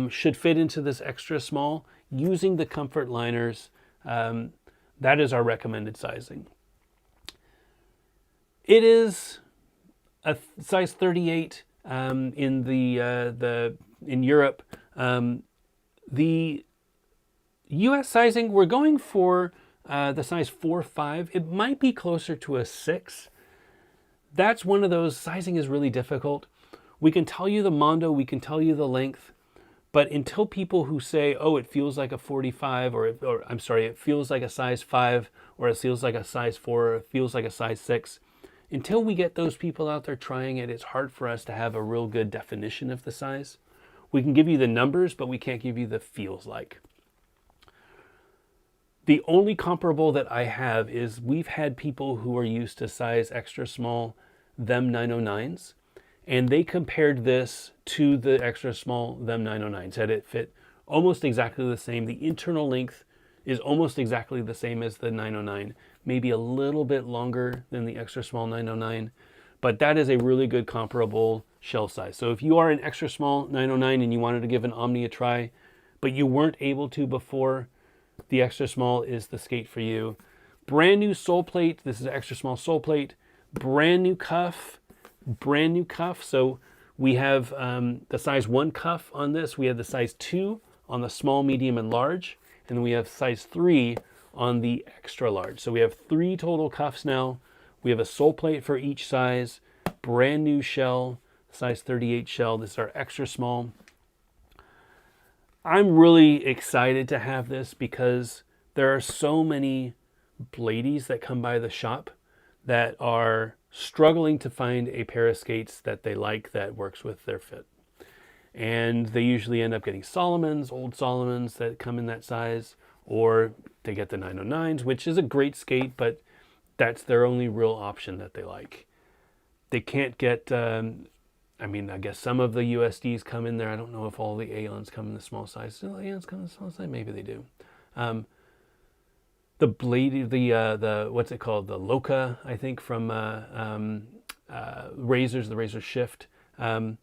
should fit into this extra small using the comfort liners. That is our recommended sizing. It is a size 38 in Europe. The U.S. sizing, we're going for the size 4-5. It might be closer to a 6. That's one of those, sizing is really difficult. We can tell you the Mondo, we can tell you the length, but until people who say, oh, it feels like a 45, or I'm sorry, it feels like a size 5, or it feels like a size 4, or it feels like a size 6, until we get those people out there trying it, it's hard for us to have a real good definition of the size. We can give you the numbers, but we can't give you the feels like. The only comparable that I have is we've had people who are used to size extra small, them 909s, and they compared this to the extra small, them 909s. Had it fit almost exactly the same. The internal length is almost exactly the same as the 909, maybe a little bit longer than the extra small 909, but that is a really good comparable shell size. So if you are an extra small 909 and you wanted to give an Omni a try, but you weren't able to before, the extra small is the skate for you. Brand new sole plate. This is an extra small sole plate. Brand new cuff. Brand new cuff. So we have the size 1 cuff on this. We have the size 2 on the small, medium, and large. And then we have size 3 on the extra large. So we have 3 total cuffs now. We have a sole plate for each size. Brand new shell, size 38 shell. This is our extra small. I'm really excited to have this because there are so many bladies that come by the shop that are struggling to find a pair of skates that they like that works with their fit. And they usually end up getting Solomons, old Solomons that come in that size, or they get the 909s, which is a great skate, but that's their only real option that they like. They can't get... I guess some of the USDs come in there. I don't know if all the Aeons come in the small size. Do the Aeons come in the small size? Maybe they do. The blade, the what's it called? The Loca, I think, from Razors, the Razor Shift. So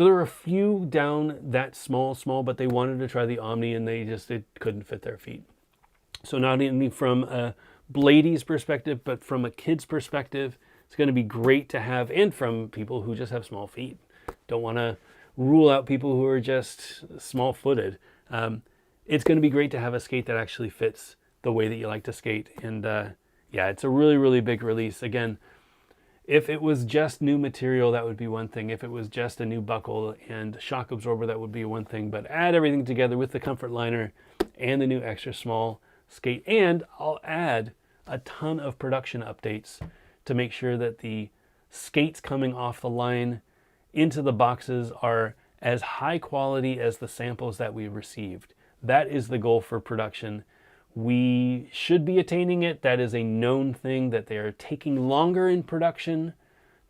there were a few down that small, but they wanted to try the Omni and it couldn't fit their feet. So not only from a bladie's perspective, but from a kid's perspective, it's going to be great to have, and from people who just have small feet. Don't want to rule out people who are just small-footed. It's going to be great to have a skate that actually fits the way that you like to skate. And yeah, it's a really, really big release. Again, if it was just new material, that would be one thing. If it was just a new buckle and shock absorber, that would be one thing. But add everything together with the comfort liner and the new extra small skate. And I'll add a ton of production updates to make sure that the skates coming off the line into the boxes are as high quality as the samples that we received. That is the goal for production. We should be attaining it. That is a known thing, that they are taking longer in production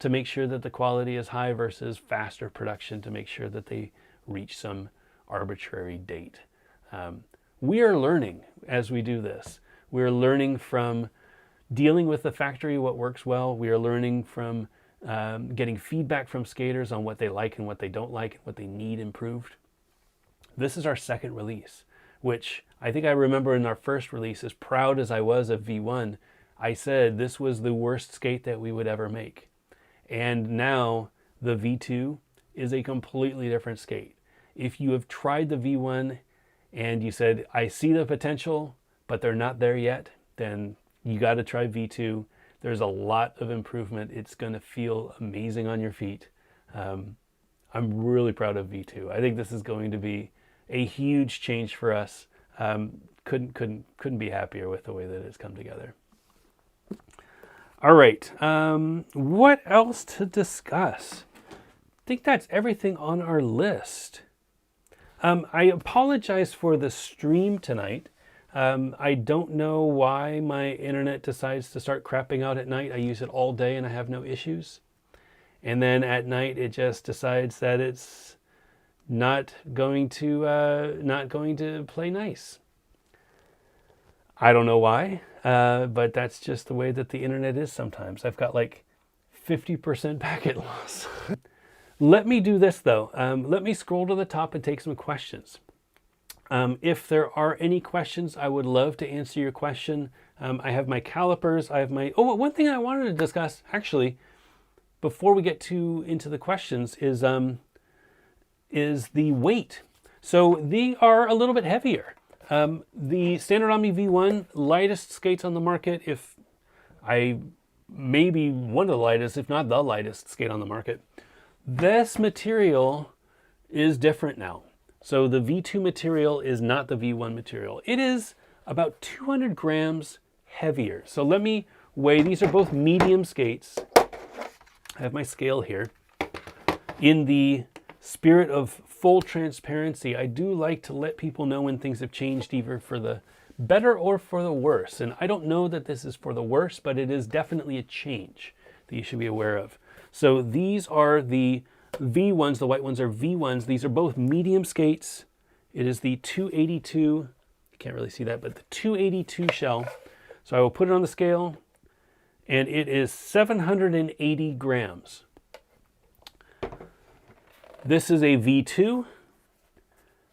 to make sure that the quality is high versus faster production to make sure that they reach some arbitrary date. We are learning as we do this. We are learning from dealing with the factory, what works well. We are learning from getting feedback from skaters on what they like and what they don't like and what they need improved. This is our second release, which I think I remember in our first release, as proud as I was of V1, I said this was the worst skate that we would ever make. And now the V2 is a completely different skate. If you have tried the V1 and you said, I see the potential, but they're not there yet, then you got to try V2. There's a lot of improvement. It's going to feel amazing on your feet. I'm really proud of V2. I think this is going to be a huge change for us. Couldn't be happier with the way that it's come together. All right. What else to discuss? I think that's everything on our list. I apologize for the stream tonight. I don't know why my internet decides to start crapping out at night. I use it all day and I have no issues. And then at night it just decides that it's not going to play nice. I don't know why, but that's just the way that the internet is sometimes. I've got like 50% packet loss. Let me do this though. Let me scroll to the top and take some questions. If there are any questions, I would love to answer your question. I have my calipers. I have my, oh, one thing I wanted to discuss actually, before we get into the questions is the weight. So they are a little bit heavier. The standard Omni V1, lightest skates on the market, maybe one of the lightest, if not the lightest skate on the market. This material is different now. So the V2 material is not the V1 material. It is about 200 grams heavier. So let me weigh, these are both medium skates. I have my scale here. In the spirit of full transparency, I do like to let people know when things have changed, either for the better or for the worse. And I don't know that this is for the worse, but it is definitely a change that you should be aware of. So these are the V1s, the white ones are V1s. These are both medium skates. It is the 282, you can't really see that, but the 282 shell. So I will put it on the scale, and it is 780 grams. This is a V2.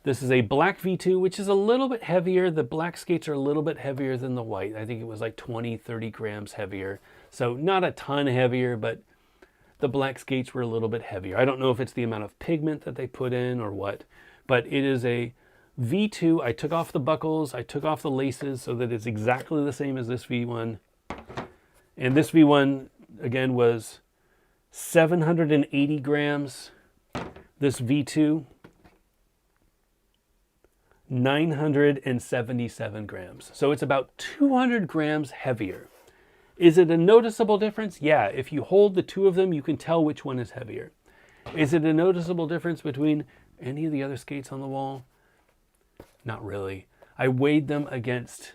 This is a black V2, which is a little bit heavier. The black skates are a little bit heavier than the white. I think it was like 20, 30 grams heavier. So not a ton heavier, but the black skates were a little bit heavier. I don't know if it's the amount of pigment that they put in or what, but it is a V2. I took off the buckles, I took off the laces so that it's exactly the same as this V1. And this V1, again, was 780 grams. This V2, 977 grams. So it's about 200 grams heavier. Is it a noticeable difference? Yeah, if you hold the two of them, you can tell which one is heavier. Is it a noticeable difference between any of the other skates on the wall? Not really. I weighed them against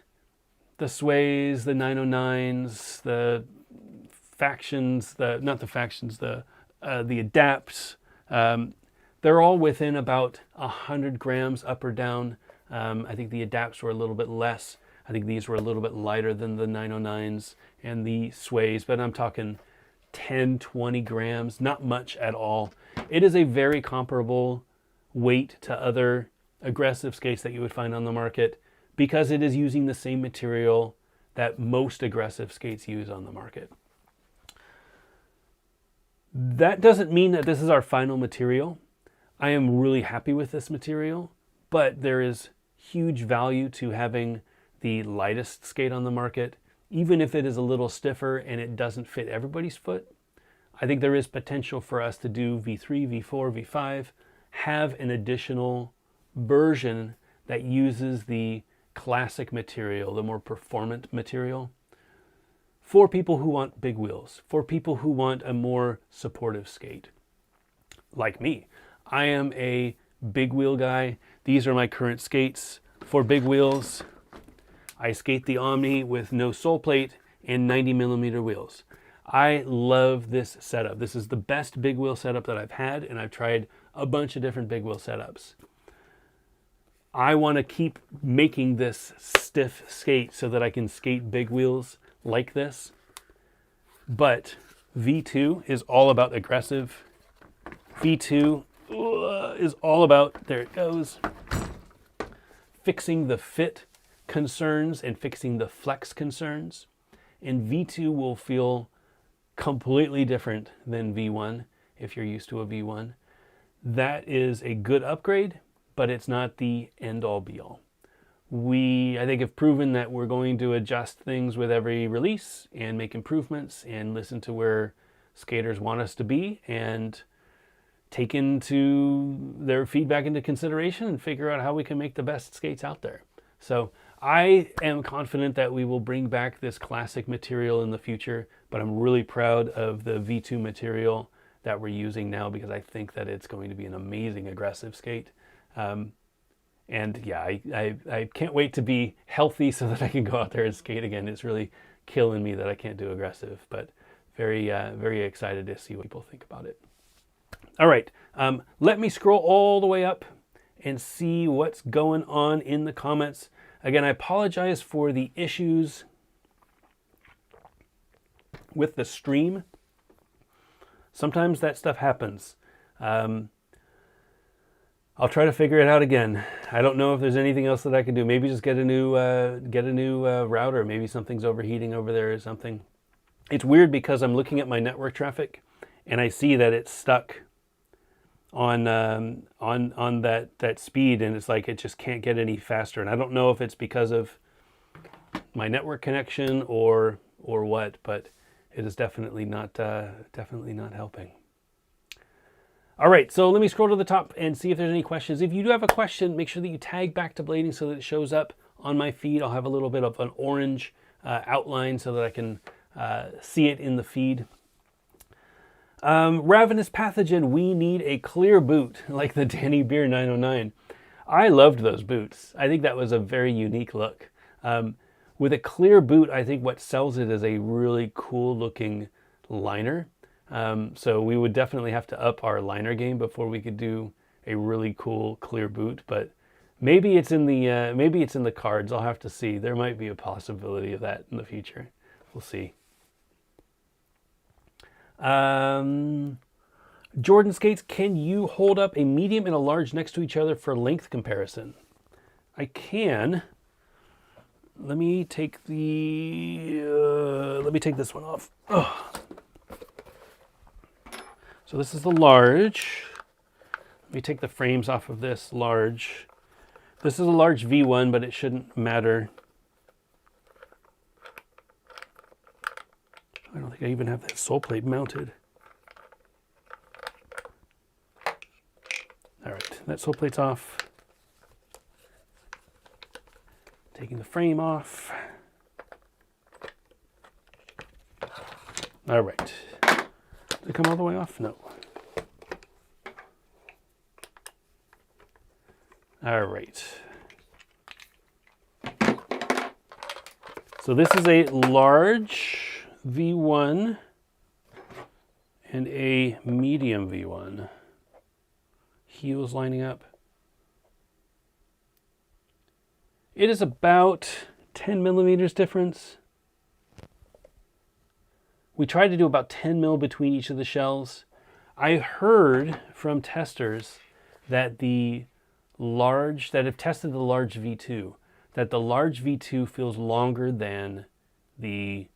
the Sways, the 909s, the Factions, the Adapts. They're all within about 100 grams up or down. I think the Adapts were a little bit less. I think these were a little bit lighter than the 909s and the Sways, but I'm talking 10, 20 grams, not much at all. It is a very comparable weight to other aggressive skates that you would find on the market because it is using the same material that most aggressive skates use on the market. That doesn't mean that this is our final material. I am really happy with this material, but there is huge value to having the lightest skate on the market, even if it is a little stiffer and it doesn't fit everybody's foot. I think there is potential for us to do V3, V4, V5, have an additional version that uses the classic material, the more performant material, for people who want big wheels, for people who want a more supportive skate. Like me, I am a big wheel guy. These are my current skates for big wheels. I skate the Omni with no sole plate and 90mm wheels. I love this setup. This is the best big wheel setup that I've had, and I've tried a bunch of different big wheel setups. I want to keep making this stiff skate so that I can skate big wheels like this. But V2 is all about aggressive. V2 is all about, there it goes, fixing the fit concerns and fixing the flex concerns. And V2 will feel completely different than V1 if you're used to a V1. That is a good upgrade, but it's not the end-all be-all. We, I think, have proven that we're going to adjust things with every release and make improvements and listen to where skaters want us to be and take into their feedback into consideration and figure out how we can make the best skates out there. So I am confident that we will bring back this classic material in the future, but I'm really proud of the V2 material that we're using now because I think that it's going to be an amazing aggressive skate. And yeah, I can't wait to be healthy so that I can go out there and skate again. It's really killing me that I can't do aggressive, but very excited to see what people think about it. All right, let me scroll all the way up and see what's going on in the comments. Again, I apologize for the issues with the stream. Sometimes that stuff happens. I'll try to figure it out again. I don't know if there's anything else that I can do. Maybe just get a new router. Maybe something's overheating over there or something. It's weird because I'm looking at my network traffic and I see that it's stuck on that speed, and it's like it just can't get any faster. And I don't know if it's because of my network connection or what, but it is definitely not helping. All right, so let me scroll to the top and see if there's any questions. If you do have a question, make sure that you tag Back to Blading so that it shows up on my feed. I'll have a little bit of an orange outline so that I can see it in the feed. Ravenous Pathogen, we need a clear boot like the Danny Beer 909. I loved those boots. I think that was a very unique look. With a clear boot, I think what sells it is a really cool looking liner. So we would definitely have to up our liner game before we could do a really cool clear boot. But maybe it's in the cards. I'll have to see. There might be a possibility of that in the future. We'll see. Jordan Skates, can you hold up a medium and a large next to each other for length comparison? I can. Let me take this one off. Oh. So this is the large. Let me take the frames off of this large. This is a large V1, but it shouldn't matter. I don't think I even have that sole plate mounted. All right, that sole plate's off. Taking the frame off. All right. Did it come all the way off? No. All right. So this is a large V1 and a medium V1. Heels lining up. It is about 10 millimeters difference. We tried to do about 10 mil between each of the shells. I heard from testers that that have tested the large V2, that the large V2 feels longer than the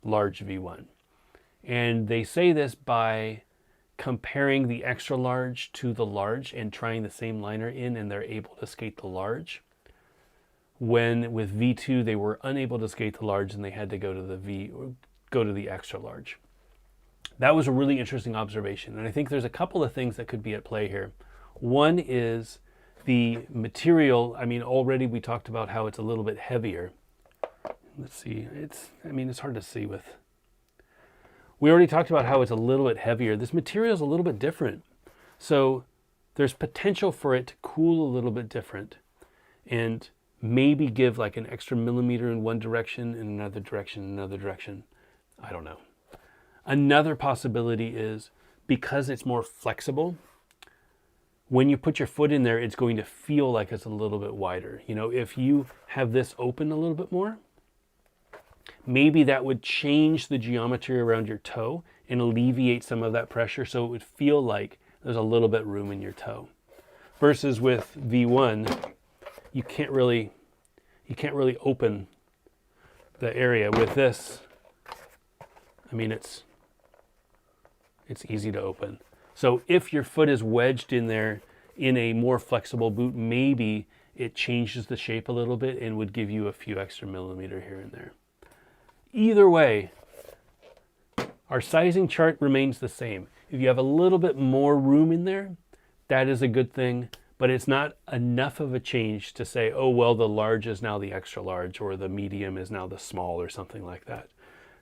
large V1. And they say this by comparing the extra large to the large and trying the same liner in, and they're able to skate the large. When with V2 they were unable to skate the large and they had to go to the extra large. That was a really interesting observation, and I think there's a couple of things that could be at play here. One is the material. I mean, already we talked about how it's a little bit heavier. Let's see, it's hard to see with. We already talked about how it's a little bit heavier. This material is a little bit different. So there's potential for it to cool a little bit different and maybe give like an extra millimeter in one direction, in another direction. I don't know. Another possibility is because it's more flexible, when you put your foot in there, it's going to feel like it's a little bit wider. You know, if you have this open a little bit more, maybe that would change the geometry around your toe and alleviate some of that pressure so it would feel like there's a little bit room in your toe. Versus with V1, you can't really open the area. With this, I mean, it's easy to open. So if your foot is wedged in there in a more flexible boot, maybe it changes the shape a little bit and would give you a few extra millimeter here and there. Either way, our sizing chart remains the same. If you have a little bit more room in there, that is a good thing, but it's not enough of a change to say, oh, well, the large is now the extra large or the medium is now the small or something like that.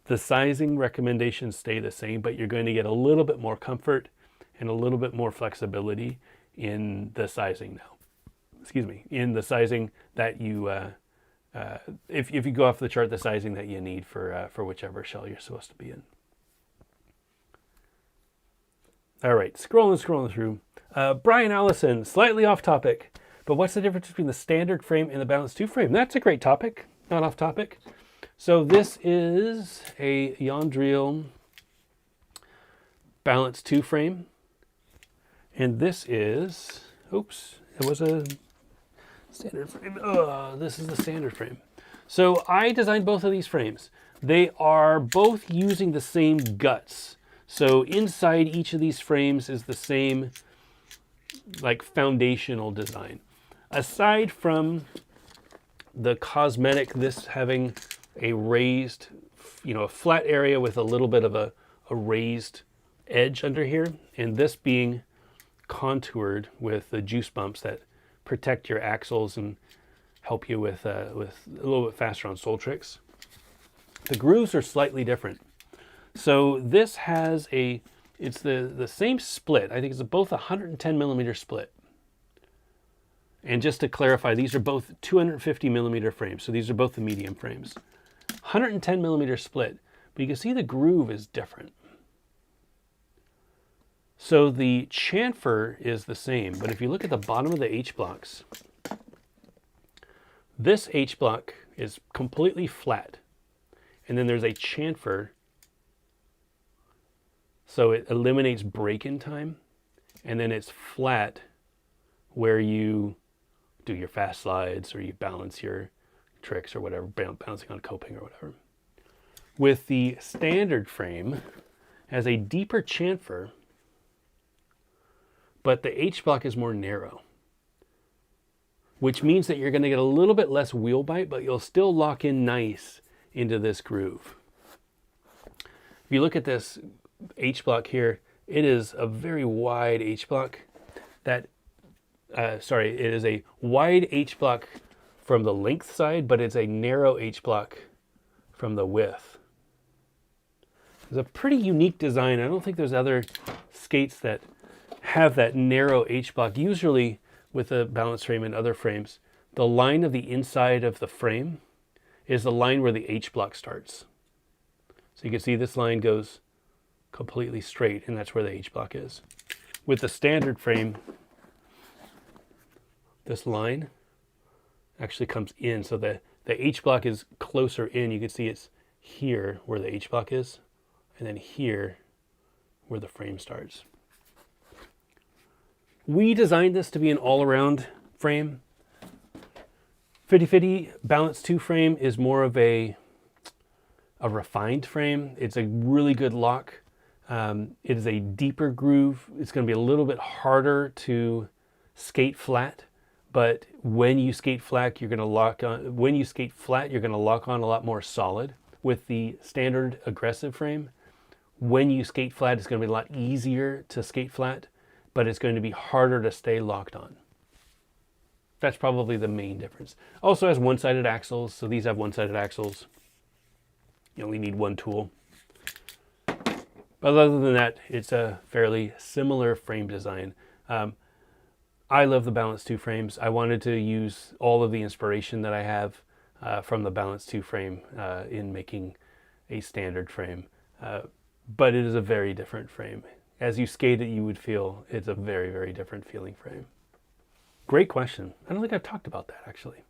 The sizing recommendations stay the same, but you're going to get a little bit more comfort and a little bit more flexibility in the sizing now. Excuse me, in the sizing that you, if you go off the chart, the sizing that you need for whichever shell you're supposed to be in. All right, scrolling through. Brian Allison, slightly off topic, but what's the difference between the standard frame and the Balance 2 frame? That's a great topic, not off topic. So this is a Yandril Balance 2 frame, and this is, oops, it was a standard frame. This is the standard frame. So I designed both of these frames. They are both using the same guts. So inside each of these frames is the same like foundational design. Aside from the cosmetic, this having a raised, a flat area with a little bit of a raised edge under here, and this being contoured with the juice bumps that protect your axles and help you with a little bit faster on soul tricks. The grooves are slightly different. So this has it's the same split. I think it's both 110 millimeter split. And just to clarify, these are both 250 millimeter frames. So these are both the medium frames. 110 millimeter split, but you can see the groove is different. So the chamfer is the same, but if you look at the bottom of the H blocks, this H block is completely flat. And then there's a chamfer, so it eliminates break-in time. And then it's flat where you do your fast slides or you balance your tricks or whatever, bouncing on coping or whatever. With the standard frame, has a deeper chamfer, but the H block is more narrow, which means that you're going to get a little bit less wheel bite, but you'll still lock in nice into this groove. If you look at this H block here, it is a very wide H block. It is a wide H block from the length side, but it's a narrow H block from the width. It's a pretty unique design. I don't think there's other skates that have that narrow H block. Usually with a balance frame and other frames, the line of the inside of the frame is the line where the H block starts. So you can see this line goes completely straight, and that's where the H block is. With the standard frame, this line actually comes in, so the H block is closer in. You can see it's here where the H block is, and then here where the frame starts. We designed this to be an all-around frame. 50/50 Balance 2 frame is more of a refined frame. It's a really good lock. It is a deeper groove. It's going to be a little bit harder to skate flat, but when you skate flat, you're going to lock on. When you skate flat, you're going to lock on a lot more solid. With the standard aggressive frame, when you skate flat, it's going to be a lot easier to skate flat, but it's going to be harder to stay locked on. That's probably the main difference. Also has one-sided axles, so these have one-sided axles. You only need one tool. But other than that, it's a fairly similar frame design. I love the Balance 2 frames. I wanted to use all of the inspiration that I have from the Balance 2 frame in making a standard frame. But it is a very different frame. As you skate it, you would feel it's a very, very different feeling frame. Great question. I don't think I've talked about that, actually.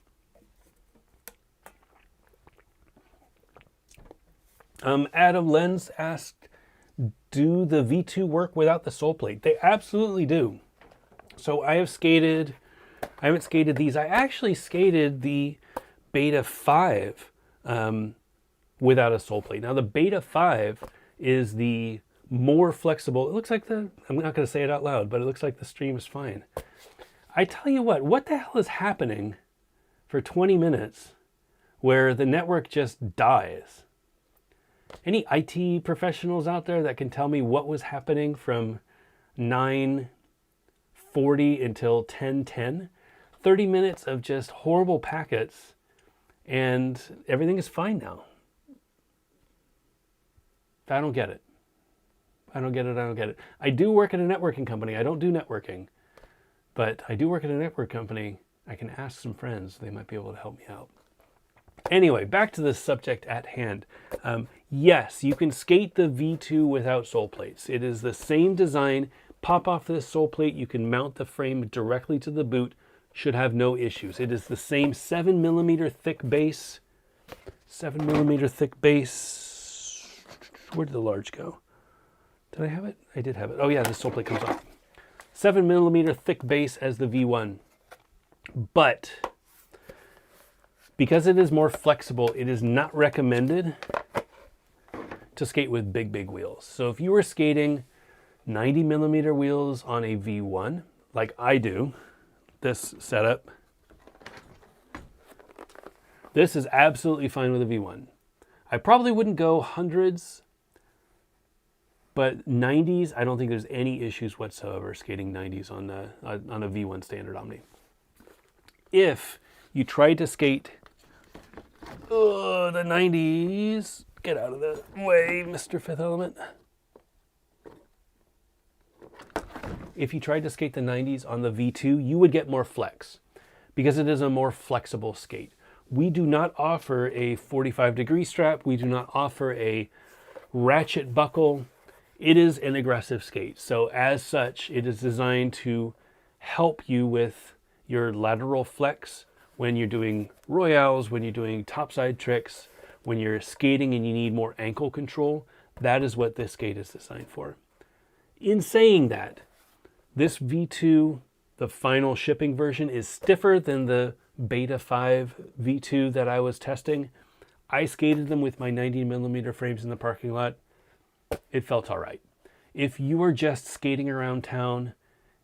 Adam Lenz asked, do the V2 work without the sole plate? They absolutely do. So I haven't skated these. I actually skated the Beta 5 without a sole plate. Now the Beta 5 is the more flexible. It looks like I'm not going to say it out loud, but it looks like the stream is fine. I tell you what the hell is happening for 20 minutes where the network just dies? Any IT professionals out there that can tell me what was happening from 9:40 until 10:10? 30 minutes of just horrible packets, and everything is fine now. I don't get it. I don't get it. I do work at a networking company. I don't do networking, but I do work at a network company. I can ask some friends. They might be able to help me out. Anyway, back to the subject at hand. Yes, you can skate the V2 without sole plates. It is the same design. Pop off this sole plate. You can mount the frame directly to the boot. Should have no issues. It is the same 7mm thick base. 7mm thick base. Where did the large go? Did I have it? I did have it. Oh yeah, the sole plate comes off. 7mm thick base as the V1. But because it is more flexible, it is not recommended to skate with big wheels. So if you were skating 90mm wheels on a V1, like I do, this setup, this is absolutely fine with a V1. I probably wouldn't go hundreds, but 90s, I don't think there's any issues whatsoever skating 90s on a V1 standard Omni. If you try to skate the 90s, get out of the way, Mr. Fifth Element. If you tried to skate the 90s on the V2, you would get more flex because it is a more flexible skate. We do not offer a 45-degree strap. We do not offer a ratchet buckle. It is an aggressive skate. So as such, it is designed to help you with your lateral flex when you're doing royales, when you're doing topside tricks, when you're skating and you need more ankle control. That is what this skate is designed for. In saying that, this V2, the final shipping version, is stiffer than the Beta 5 V2 that I was testing. I skated them with my 90mm frames in the parking lot. It felt all right. If you are just skating around town,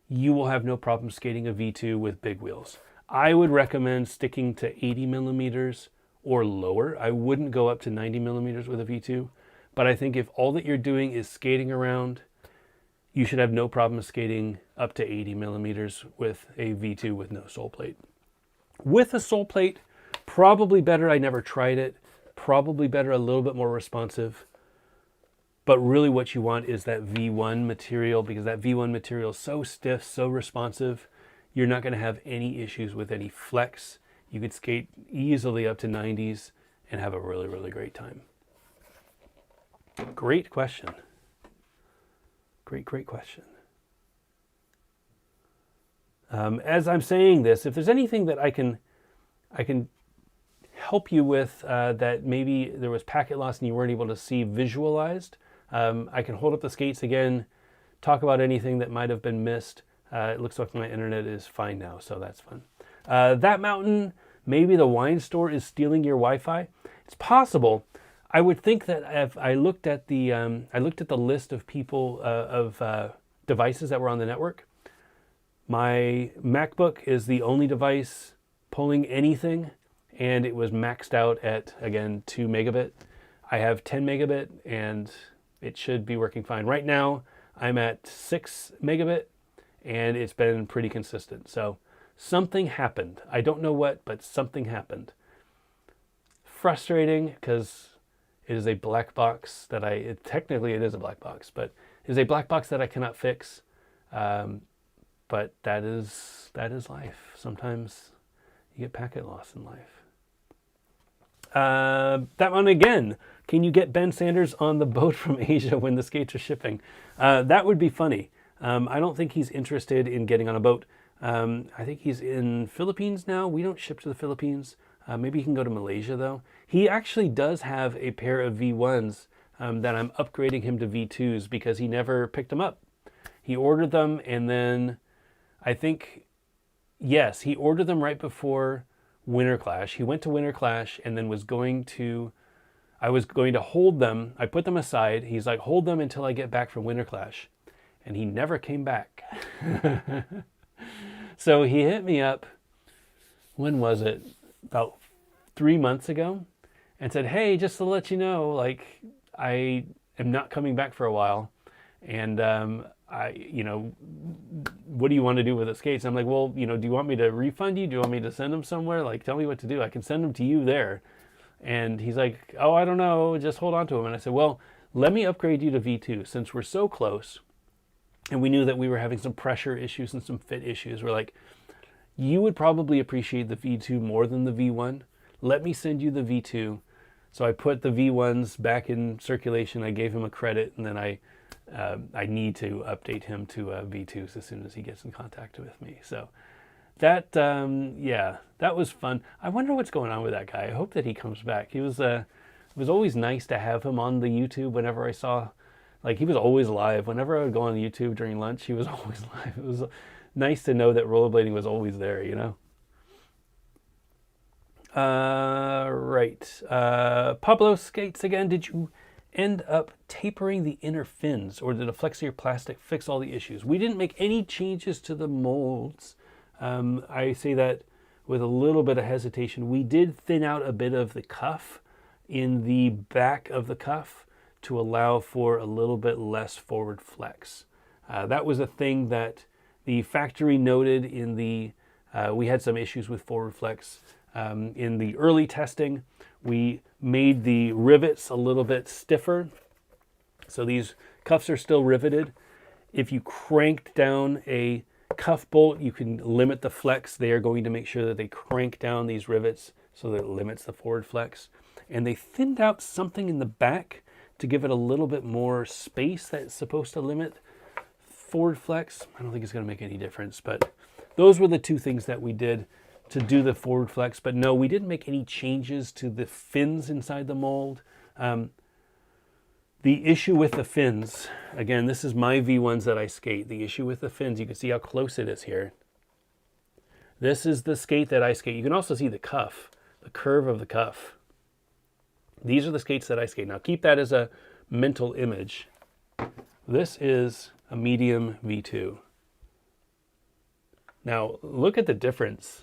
you will have no problem skating a V2 with big wheels. I would recommend sticking to 80mm or lower. I wouldn't go up to 90mm with a V2, but I think if all that you're doing is skating around, you should have no problem skating up to 80mm with a V2 with no sole plate. With a sole plate, probably better. I never tried it. Probably better, a little bit more responsive. But really what you want is that V1 material, because that V1 material is so stiff, so responsive, you're not going to have any issues with any flex. You could skate easily up to 90s and have a really great time. Great question. Great question. As I'm saying this, if there's anything that I can help you with that maybe there was packet loss and you weren't able to see visualized, I can hold up the skates again, talk about anything that might have been missed. It looks like my internet is fine now, so that's fun. That mountain, maybe the wine store is stealing your Wi-Fi. It's possible. I would think that if I looked at the list of people devices that were on the network. My MacBook is the only device pulling anything, and it was maxed out at, again, 2 megabit. I have 10 megabit, and it should be working fine. Right now, I'm at 6 megabit, and it's been pretty consistent. So something happened. I don't know what, but something happened. Frustrating, because it is a black box that technically it is a black box, but it is a black box that I cannot fix. But that is life. Sometimes you get packet loss in life. That one again. Can you get Ben Sanders on the boat from Asia when the skates are shipping? That would be funny. I don't think he's interested in getting on a boat. I think he's in Philippines now. We don't ship to the Philippines. Maybe he can go to Malaysia though. He actually does have a pair of V1s that I'm upgrading him to V2s because he never picked them up. He ordered them and then I think, yes, he ordered them right before Winter Clash. He went to Winter Clash and then I was going to hold them. I put them aside. He's like, hold them until I get back from Winter Clash. And he never came back. So he hit me up, when was it? About 3 months ago, and said, hey, just to let you know, like, I am not coming back for a while. And what do you want to do with the skates? I'm like, well, do you want me to refund you? Do you want me to send them somewhere? Like, tell me what to do. I can send them to you there. And he's like, oh, I don't know. Just hold on to them. And I said, well, let me upgrade you to V2 since we're so close. And we knew that we were having some pressure issues and some fit issues. We're like, you would probably appreciate the V2 more than the V1. Let me send you the V2 So I put the V1s back in circulation. I gave him a credit, and then I need to update him to V2s as soon as he gets in contact with me. So that, yeah, that was fun. I wonder what's going on with that guy. I hope that he comes back. It was always nice to have him on the YouTube whenever I saw, like, he was always live. Whenever I would go on YouTube during lunch, he was always live. It was nice to know that rollerblading was always there, you know? Right. Pablo skates again. Did you end up tapering the inner fins, or did a Flexier plastic fix all the issues? We didn't make any changes to the molds. I say that with a little bit of hesitation. We did thin out a bit of the cuff in the back of the cuff to allow for a little bit less forward flex. That was a thing that the factory noted in the, we had some issues with forward flex. In the early testing, we made the rivets a little bit stiffer. So these cuffs are still riveted. If you cranked down a cuff bolt, you can limit the flex. They are going to make sure that they crank down these rivets so that it limits the forward flex. And they thinned out something in the back to give it a little bit more space that's supposed to limit forward flex. I don't think it's going to make any difference, but those were the two things that we did to do the forward flex. But no, we didn't make any changes to the fins inside the mold. The issue with the fins, again, this is my V1s that I skate. The issue with the fins, you can see how close it is here. This is the skate that I skate. You can also see the cuff, the curve of the cuff. These are the skates that I skate. Now keep that as a mental image. This is a medium V2. Now look at the difference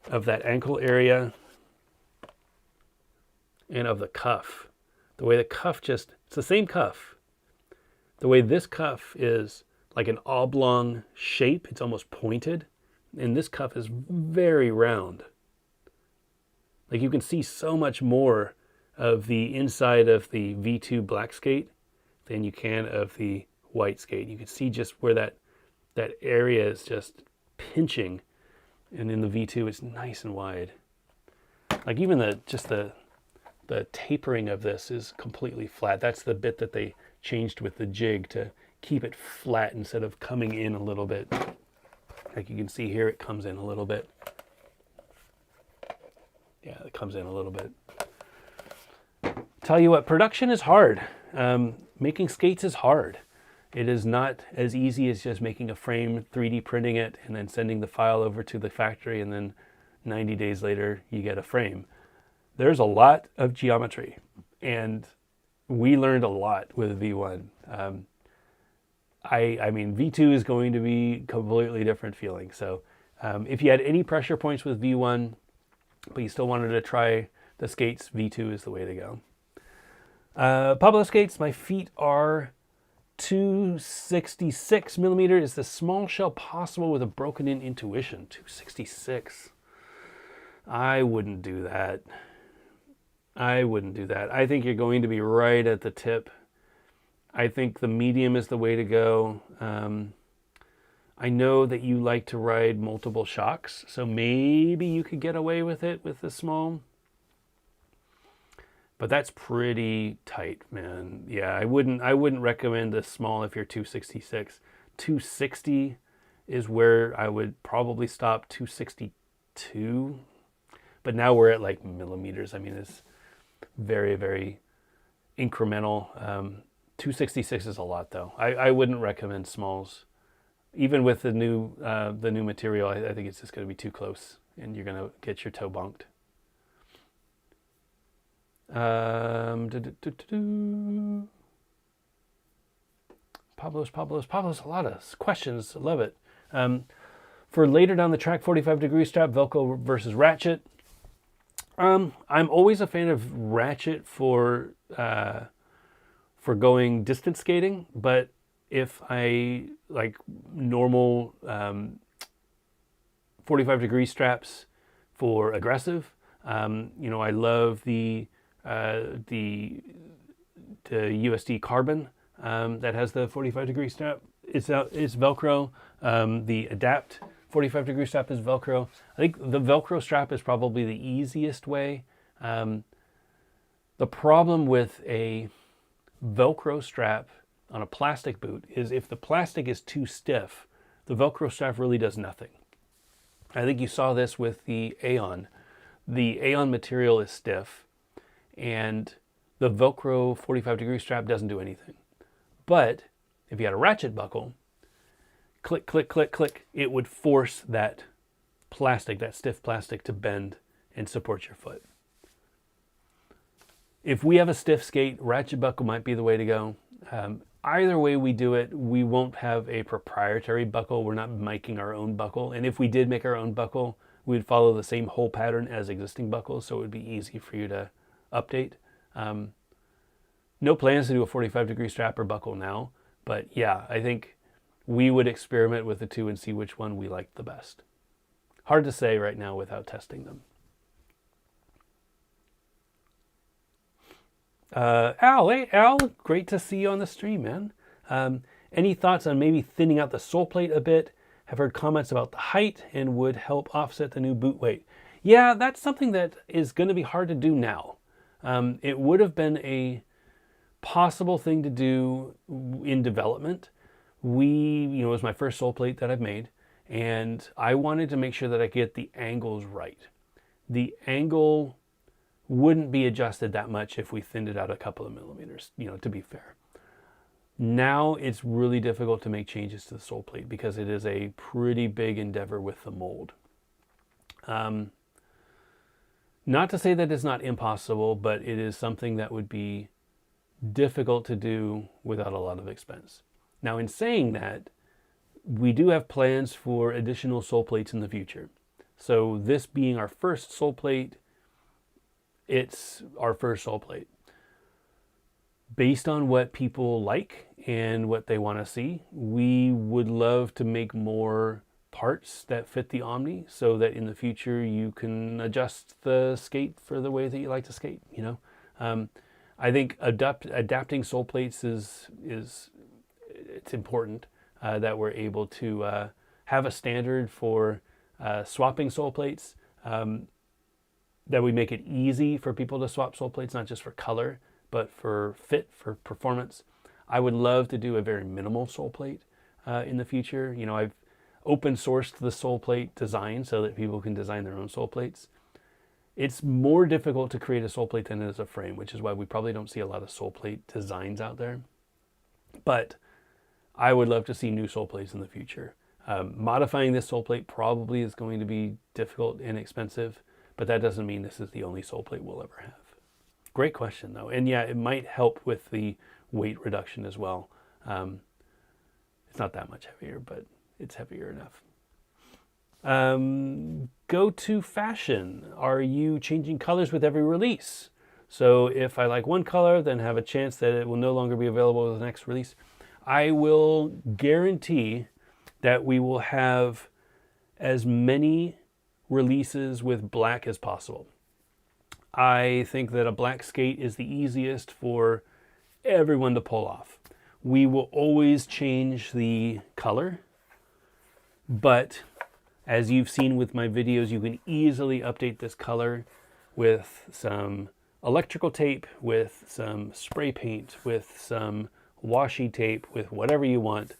of that ankle area and of the cuff. The way the cuff just, it's the same cuff. The way this cuff is like an oblong shape, it's almost pointed, and this cuff is very round. Like you can see so much more of the inside of the V2 black skate than you can of the white skate. You can see just where that area is just pinching, and in the V2 it's nice and wide. Like even the tapering of this is completely flat. That's the bit that they changed with the jig to keep it flat instead of coming in a little bit. Like you can see here, it comes in a little bit. Yeah, it comes in a little bit. Tell you what, production is hard. Making skates is hard. It is not as easy as just making a frame, 3D printing it, and then sending the file over to the factory, and then 90 days later you get a frame. There's a lot of geometry, and we learned a lot with V1. I mean, V2 is going to be completely different feeling. So if you had any pressure points with V1, but you still wanted to try the skates, V2 is the way to go. Pablo skates, my feet are 266 millimeter. Is the small shell possible with a broken in intuition? 266. I wouldn't do that. I wouldn't do that. I think you're going to be right at the tip. I think the medium is the way to go. I know that you like to ride multiple shocks, so maybe you could get away with it with the small. But that's pretty tight, man. Yeah, I wouldn't recommend the small if you're 266. 260 is where I would probably stop. 262. But now we're at like millimeters. I mean, it's very, very incremental. 266 is a lot, though. I wouldn't recommend smalls, even with the new material. I think it's just going to be too close, and you're going to get your toe bonked. Pablo's a lot of questions. I love it. For later down the track, 45-degree strap, Velcro versus ratchet. I'm always a fan of ratchet for going distance skating, but if I like normal 45-degree straps for aggressive, you know, I love the USD carbon that has the 45-degree strap. It's Velcro. The Adapt 45-degree strap is Velcro. I think the Velcro strap is probably the easiest way. The problem with a Velcro strap on a plastic boot is if the plastic is too stiff, the Velcro strap really does nothing. I think you saw this with the Aeon. The Aeon material is stiff, and the Velcro 45-degree strap doesn't do anything. But if you had a ratchet buckle, click, click, click, click, it would force that plastic, that stiff plastic, to bend and support your foot. If we have a stiff skate, ratchet buckle might be the way to go. Either way we do it, we won't have a proprietary buckle. We're not making our own buckle. And if we did make our own buckle, we'd follow the same hole pattern as existing buckles, so it would be easy for you to update. No plans to do a 45-degree strap or buckle now, but yeah, I think we would experiment with the two and see which one we liked the best. Hard to say right now without testing them. Al, hey Al, great to see you on the stream, man. Any thoughts on maybe thinning out the sole plate a bit? Have heard comments about the height and would help offset the new boot weight. Yeah, that's something that is going to be hard to do now. It would have been a possible thing to do in development. It was my first sole plate that I've made, and I wanted to make sure that I get the angles right. The angle wouldn't be adjusted that much if we thinned it out a couple of millimeters, to be fair. Now it's really difficult to make changes to the sole plate because it is a pretty big endeavor with the mold. Not to say that it's not impossible, but it is something that would be difficult to do without a lot of expense. Now, in saying that, we do have plans for additional sole plates in the future. So this being our first sole plate, it's our first sole plate. Based on what people like and what they want to see, we would love to make more parts that fit the Omni so that in the future you can adjust the skate for the way that you like to skate, I think adapting sole plates it's important that we're able to have a standard for swapping sole plates, that we make it easy for people to swap sole plates, not just for color, but for fit, for performance. I would love to do a very minimal sole plate in the future. I've open sourced the sole plate design so that people can design their own sole plates. It's more difficult to create a sole plate than it is a frame, which is why we probably don't see a lot of sole plate designs out there. But I would love to see new sole plates in the future. Modifying this sole plate probably is going to be difficult and expensive, but that doesn't mean this is the only sole plate we'll ever have. Great question, though. And yeah, it might help with the weight reduction as well. It's not that much heavier, but it's heavier enough. Go to fashion. Are you changing colors with every release? So if I like one color, then have a chance that it will no longer be available with the next release. I will guarantee that we will have as many releases with black as possible. I think that a black skate is the easiest for everyone to pull off. We will always change the color, but as you've seen with my videos, you can easily update this color with some electrical tape, with some spray paint, with some washi tape, with whatever you want.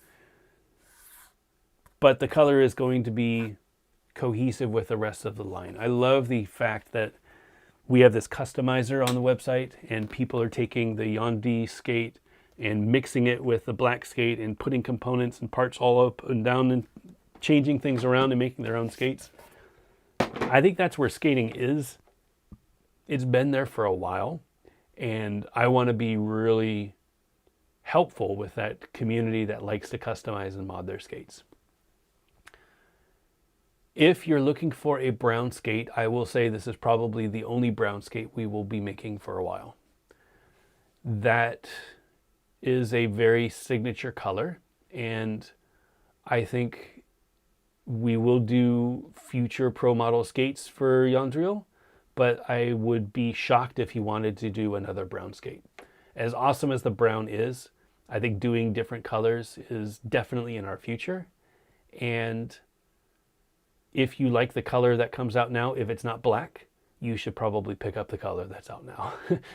But the color is going to be cohesive with the rest of the line. I love the fact that we have this customizer on the website and people are taking the Omni skate and mixing it with the black skate and putting components and parts all up and down and changing things around and making their own skates. I think that's where skating is. It's been there for a while, and I want to be really helpful with that community that likes to customize and mod their skates. If you're looking for a brown skate, I will say this is probably the only brown skate we will be making for a while. That is a very signature color, and I think we will do future pro model skates for Yandril, but I would be shocked if he wanted to do another brown skate. As awesome as the brown is, I think doing different colors is definitely in our future. And if you like the color that comes out now, if it's not black, you should probably pick up the color that's out now.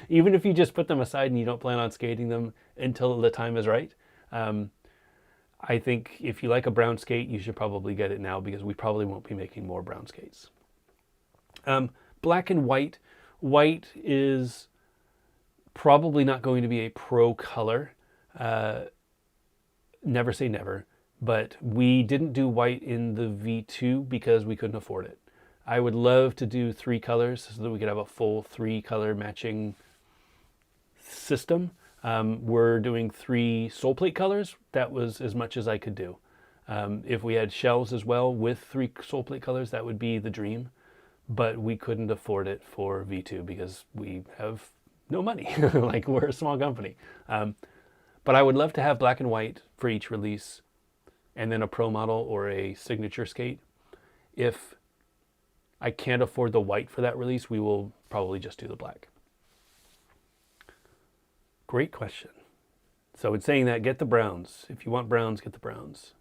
Even if you just put them aside and you don't plan on skating them until the time is right. I think if you like a brown skate, you should probably get it now, because we probably won't be making more brown skates. Black and white. White is probably not going to be a pro color. Never say never, but we didn't do white in the V2 because we couldn't afford it. I would love to do 3 colors so that we could have a full 3 color matching system. We're doing 3 sole plate colors. That was as much as I could do. If we had shells as well with 3 sole plate colors, that would be the dream. But we couldn't afford it for V2 because we have no money. Like, we're a small company. But I would love to have black and white for each release, and then a pro model or a signature skate. If I can't afford the white for that release, we will probably just do the black. Great question. So in saying that, get the browns. If you want browns, get the browns.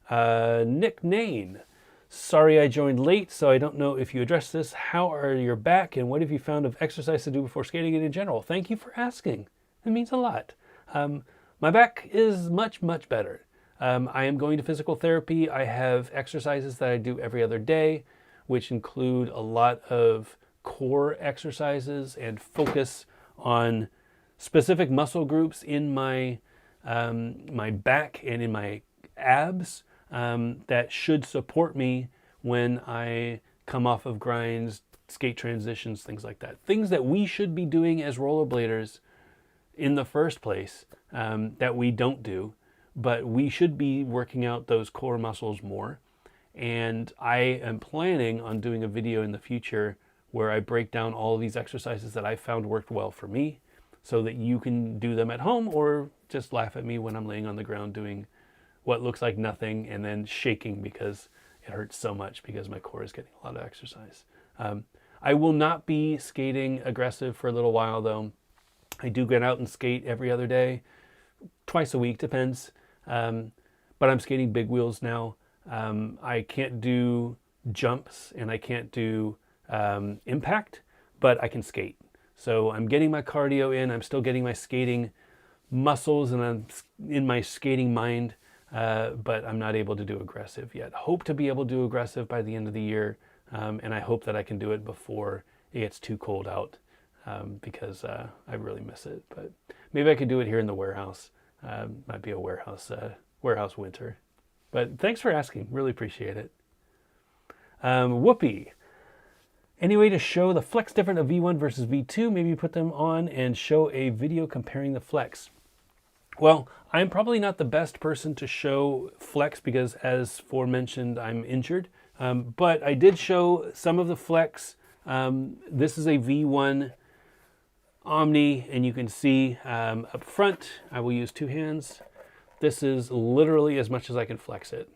Nick Nain. Sorry I joined late, so I don't know if you addressed this. How are your back, and what have you found of exercise to do before skating in general? Thank you for asking. It means a lot. My back is much, much better. I am going to physical therapy. I have exercises that I do every other day, which include a lot of core exercises and focus on specific muscle groups in my my back and in my abs that should support me when I come off of grinds, skate transitions, things like that. Things that we should be doing as rollerbladers in the first place that we don't do, but we should be working out those core muscles more. And I am planning on doing a video in the future where I break down all of these exercises that I found worked well for me, so that you can do them at home or just laugh at me when I'm laying on the ground doing what looks like nothing and then shaking because it hurts so much because my core is getting a lot of exercise. I will not be skating aggressive for a little while though. I do get out and skate every other day, twice a week, depends. But I'm skating big wheels now. I can't do jumps and I can't do impact, but I can skate. So I'm getting my cardio in. I'm still getting my skating muscles and I'm in my skating mind, but I'm not able to do aggressive yet. Hope to be able to do aggressive by the end of the year, and I hope that I can do it before it gets too cold out, because I really miss it. But maybe I could do it here in the warehouse. Might be a warehouse winter. But thanks for asking. Really appreciate it. Whoopee. Any way to show the flex difference of V1 versus V2? Maybe put them on and show a video comparing the flex. Well, I'm probably not the best person to show flex because, as aforementioned, I'm injured. But I did show some of the flex. This is a V1 Omni, and you can see up front, I will use 2 hands. This is literally as much as I can flex it.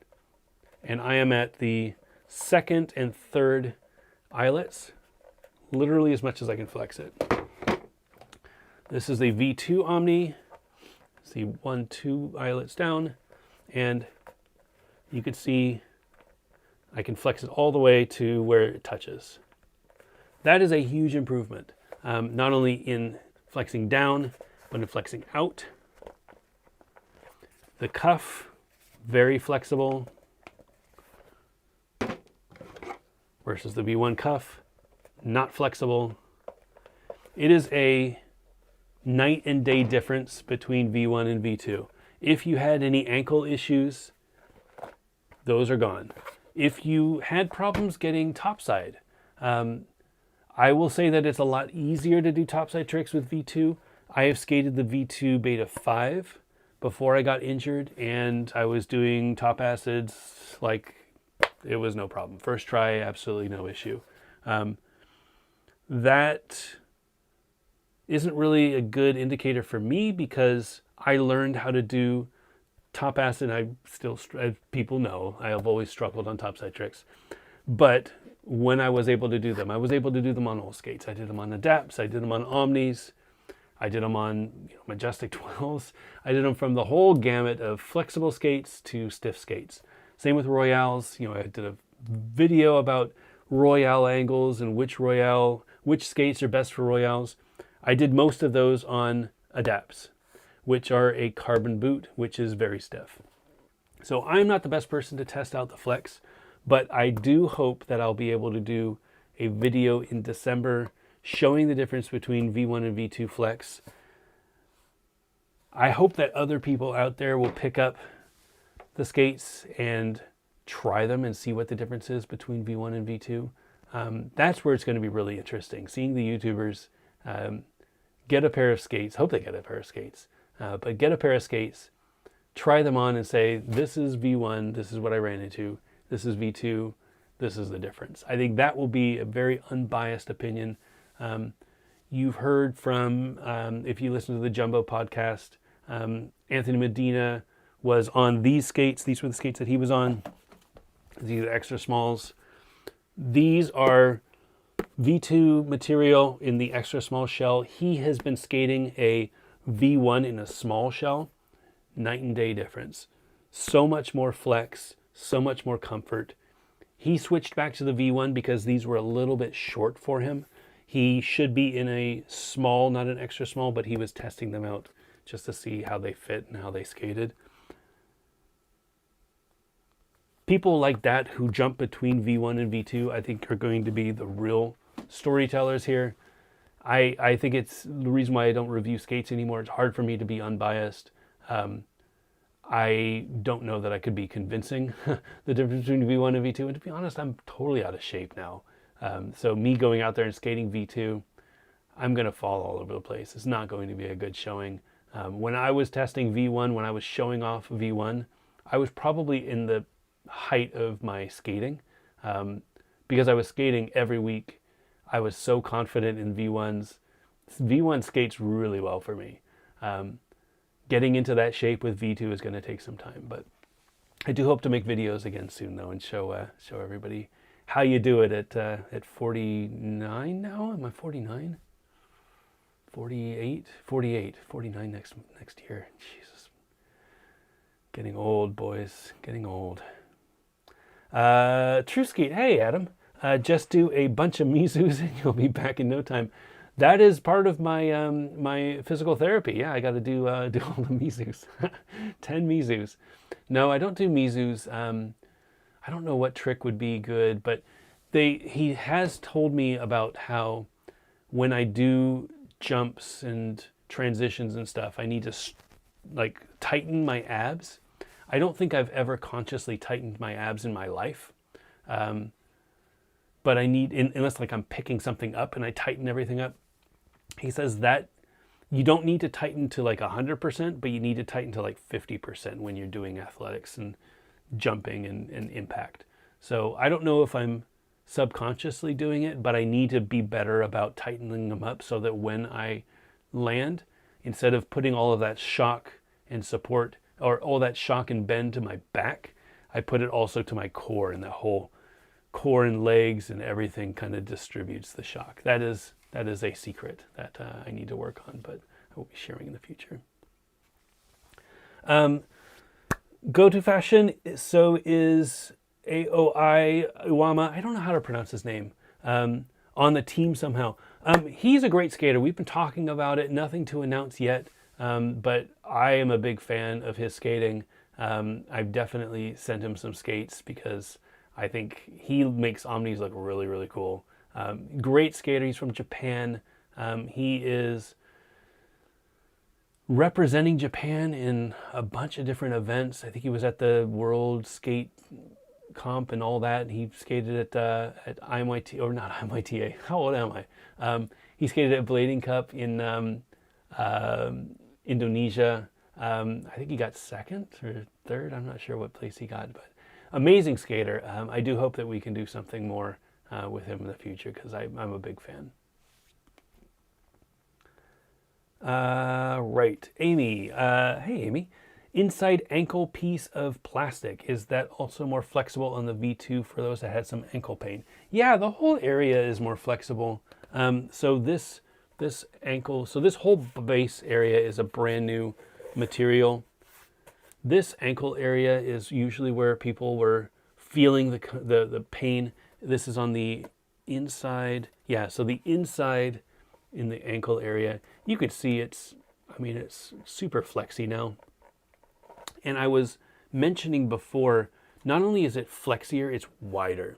And I am at the 2nd and 3rd eyelets, literally as much as I can flex it. This is a V2 Omni. See 1, 2 eyelets down, and you can see I can flex it all the way to where it touches. That is a huge improvement, not only in flexing down, but in flexing out. The cuff, very flexible, versus the V1 cuff, not flexible. It is a night and day difference between V1 and V2. If you had any ankle issues, those are gone. If you had problems getting topside, I will say that it's a lot easier to do topside tricks with V2. I have skated the V2 Beta 5 before I got injured, and I was doing top acids like it was no problem. First try, absolutely no issue. That isn't really a good indicator for me because I learned how to do top acid. I still, as people know, I have always struggled on topside tricks. But when I was able to do them, I was able to do them on all skates. I did them on Adapts, I did them on Omnis, I did them on Majestic 12s. I did them from the whole gamut of flexible skates to stiff skates. Same with Royales. I did a video about Royale angles and which skates are best for Royales. I did most of those on Adapts, which are a carbon boot, which is very stiff. So I'm not the best person to test out the Flex, but I do hope that I'll be able to do a video in December showing the difference between V1 and V2 Flex. I hope that other people out there will pick up the skates and try them and see what the difference is between V1 and V2. That's where it's going to be really interesting, seeing the YouTubers get a pair of skates, hope they get a pair of skates, but get a pair of skates, try them on and say, this is V1, this is what I ran into, this is V2, this is the difference. I think that will be a very unbiased opinion. You've heard from, if you listen to the Jumbo podcast, Anthony Medina was on these skates. These were the skates that he was on. These are extra smalls. These are V2 material in the extra small shell. He has been skating a V1 in a small shell. Night and day difference. So much more flex, so much more comfort. He switched back to the V1 because these were a little bit short for him. He should be in a small, not an extra small, but he was testing them out just to see how they fit and how they skated. People like that who jump between V1 and V2, I think, are going to be the real storytellers here. I think it's the reason why I don't review skates anymore. It's hard for me to be unbiased. I don't know that I could be convincing the difference between V1 and V2. And to be honest, I'm totally out of shape now. So me going out there and skating V2, I'm going to fall all over the place. It's not going to be a good showing. When I was testing V1, when I was showing off V1, I was probably in the height of my skating because I was skating every week. I was so confident in V1s. V1 skates really well for me. Getting into that shape with V2 is going to take some time, but I do hope to make videos again soon though and show everybody how you do it at 49 now. Am I 49? 48, 49 next year. Jesus. Getting old, boys. Getting old. True Skate. Hey, Adam. Just do a bunch of Mizus and you'll be back in no time. That is part of my my physical therapy. Yeah, I got to do all the Mizus. 10 Mizus. No, I don't do Mizus. I don't know what trick would be good, but he has told me about how when I do jumps and transitions and stuff, I need to like tighten my abs. I don't think I've ever consciously tightened my abs in my life. But I need, unless like I'm picking something up and I tighten everything up. He says that you don't need to tighten to like 100%, but you need to tighten to like 50% when you're doing athletics and jumping and impact. So I don't know if I'm subconsciously doing it, but I need to be better about tightening them up so that when I land, instead of putting all of that shock and support or all that shock and bend to my back, I put it also to my core, and the whole core and legs and everything kind of distributes the shock. That is a secret that I need to work on, but I will be sharing in the future. Go to fashion, so is Aoi Iwama. I don't know how to pronounce his name. On the team somehow. He's a great skater. We've been talking about it. Nothing to announce yet, but I am a big fan of his skating. I've definitely sent him some skates because I think he makes Omnis look really, really cool. Great skater. He's from Japan. He is representing Japan in a bunch of different events. I think he was at the World Skate Comp and all that. He skated at IMYT, or not IMYTA. How old am I? He skated at Blading Cup in Indonesia. I think he got second or third. I'm not sure what place he got, but amazing skater. I do hope that we can do something more with him in the future because I'm a big fan. Right. Amy. Hey, Amy. Inside ankle piece of plastic. Is that also more flexible on the V2 for those that had some ankle pain? Yeah, the whole area is more flexible. So this whole base area is a brand new material. This ankle area is usually where people were feeling the pain. This is on the inside. Yeah, so the inside in the ankle area, you could see it's super flexy now. And I was mentioning before, not only is it flexier, it's wider.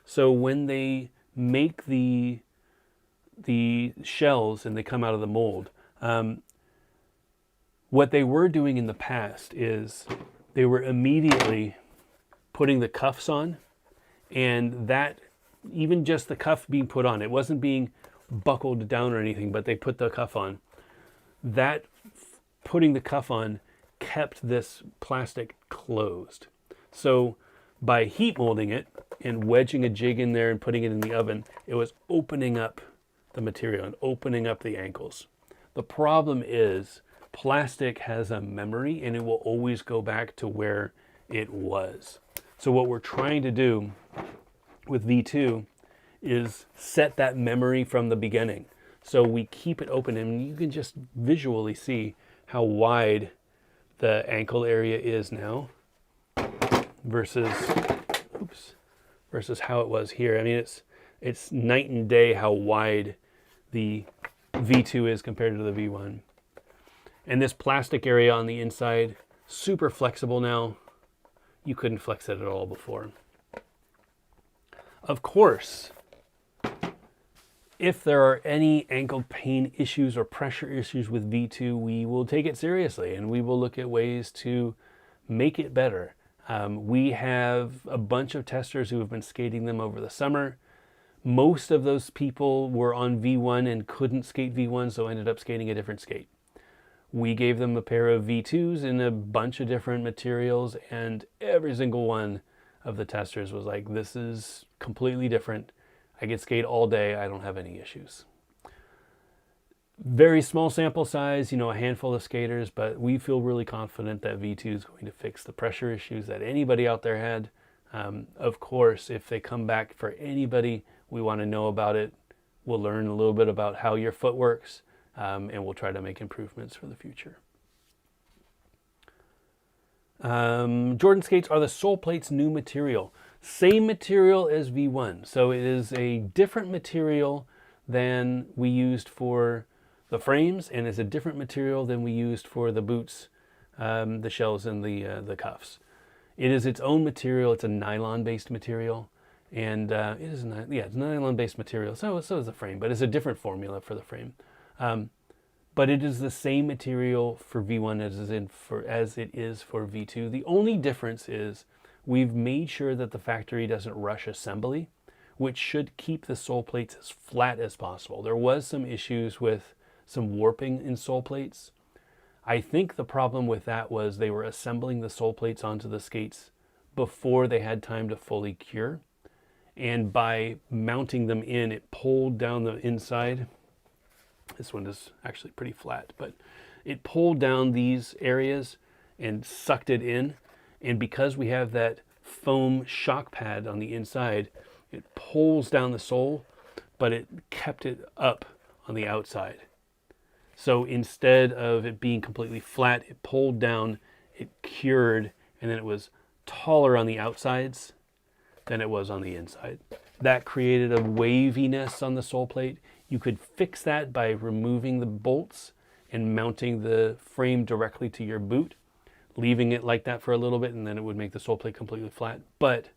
So when they make the shells and they come out of the mold, what they were doing in the past is they were immediately putting the cuffs on, and that, even just the cuff being put on, it wasn't being buckled down or anything, but they put the cuff on. That putting the cuff on kept this plastic closed. So by heat molding it and wedging a jig in there and putting it in the oven, it was opening up the material and opening up the ankles. The problem is plastic has a memory and it will always go back to where it was. So what we're trying to do with V2 is set that memory from the beginning. So we keep it open, and you can just visually see how wide the ankle area is now versus how it was here. I mean, it's night and day how wide the V2 is compared to the V1. And this plastic area on the inside, super flexible now. You couldn't flex it at all before. Of course, if there are any ankle pain issues or pressure issues with V2, we will take it seriously and we will look at ways to make it better. We have a bunch of testers who have been skating them over the summer. Most of those people were on V1 and couldn't skate V1, so ended up skating a different skate. We gave them a pair of V2s in a bunch of different materials, and every single one of the testers was like, this is completely different. I can skate all day. I don't have any issues. Very small sample size, a handful of skaters, but we feel really confident that V2 is going to fix the pressure issues that anybody out there had. Of course, if they come back for anybody, we want to know about it. We'll learn a little bit about how your foot works, and we'll try to make improvements for the future. Jordan skates are the sole plate's new material. Same material as V1. So it is a different material than we used for the frames, and it's a different material than we used for the boots, the shells, and the cuffs. It is its own material. It's a nylon-based material, and it's nylon-based material. So is the frame, but it's a different formula for the frame. But it is the same material for V1 as it is for V2. The only difference is we've made sure that the factory doesn't rush assembly, which should keep the sole plates as flat as possible. There was some issues with some warping in sole plates. I think the problem with that was they were assembling the sole plates onto the skates before they had time to fully cure. And by mounting them in, it pulled down the inside. This one is actually pretty flat, but it pulled down these areas and sucked it in. And because we have that foam shock pad on the inside, it pulls down the sole, but it kept it up on the outside. So instead of it being completely flat, it pulled down, it cured, and then it was taller on the outsides than it was on the inside. That created a waviness on the sole plate. You could fix that by removing the bolts and mounting the frame directly to your boot, leaving it like that for a little bit, and then it would make the sole plate completely flat. But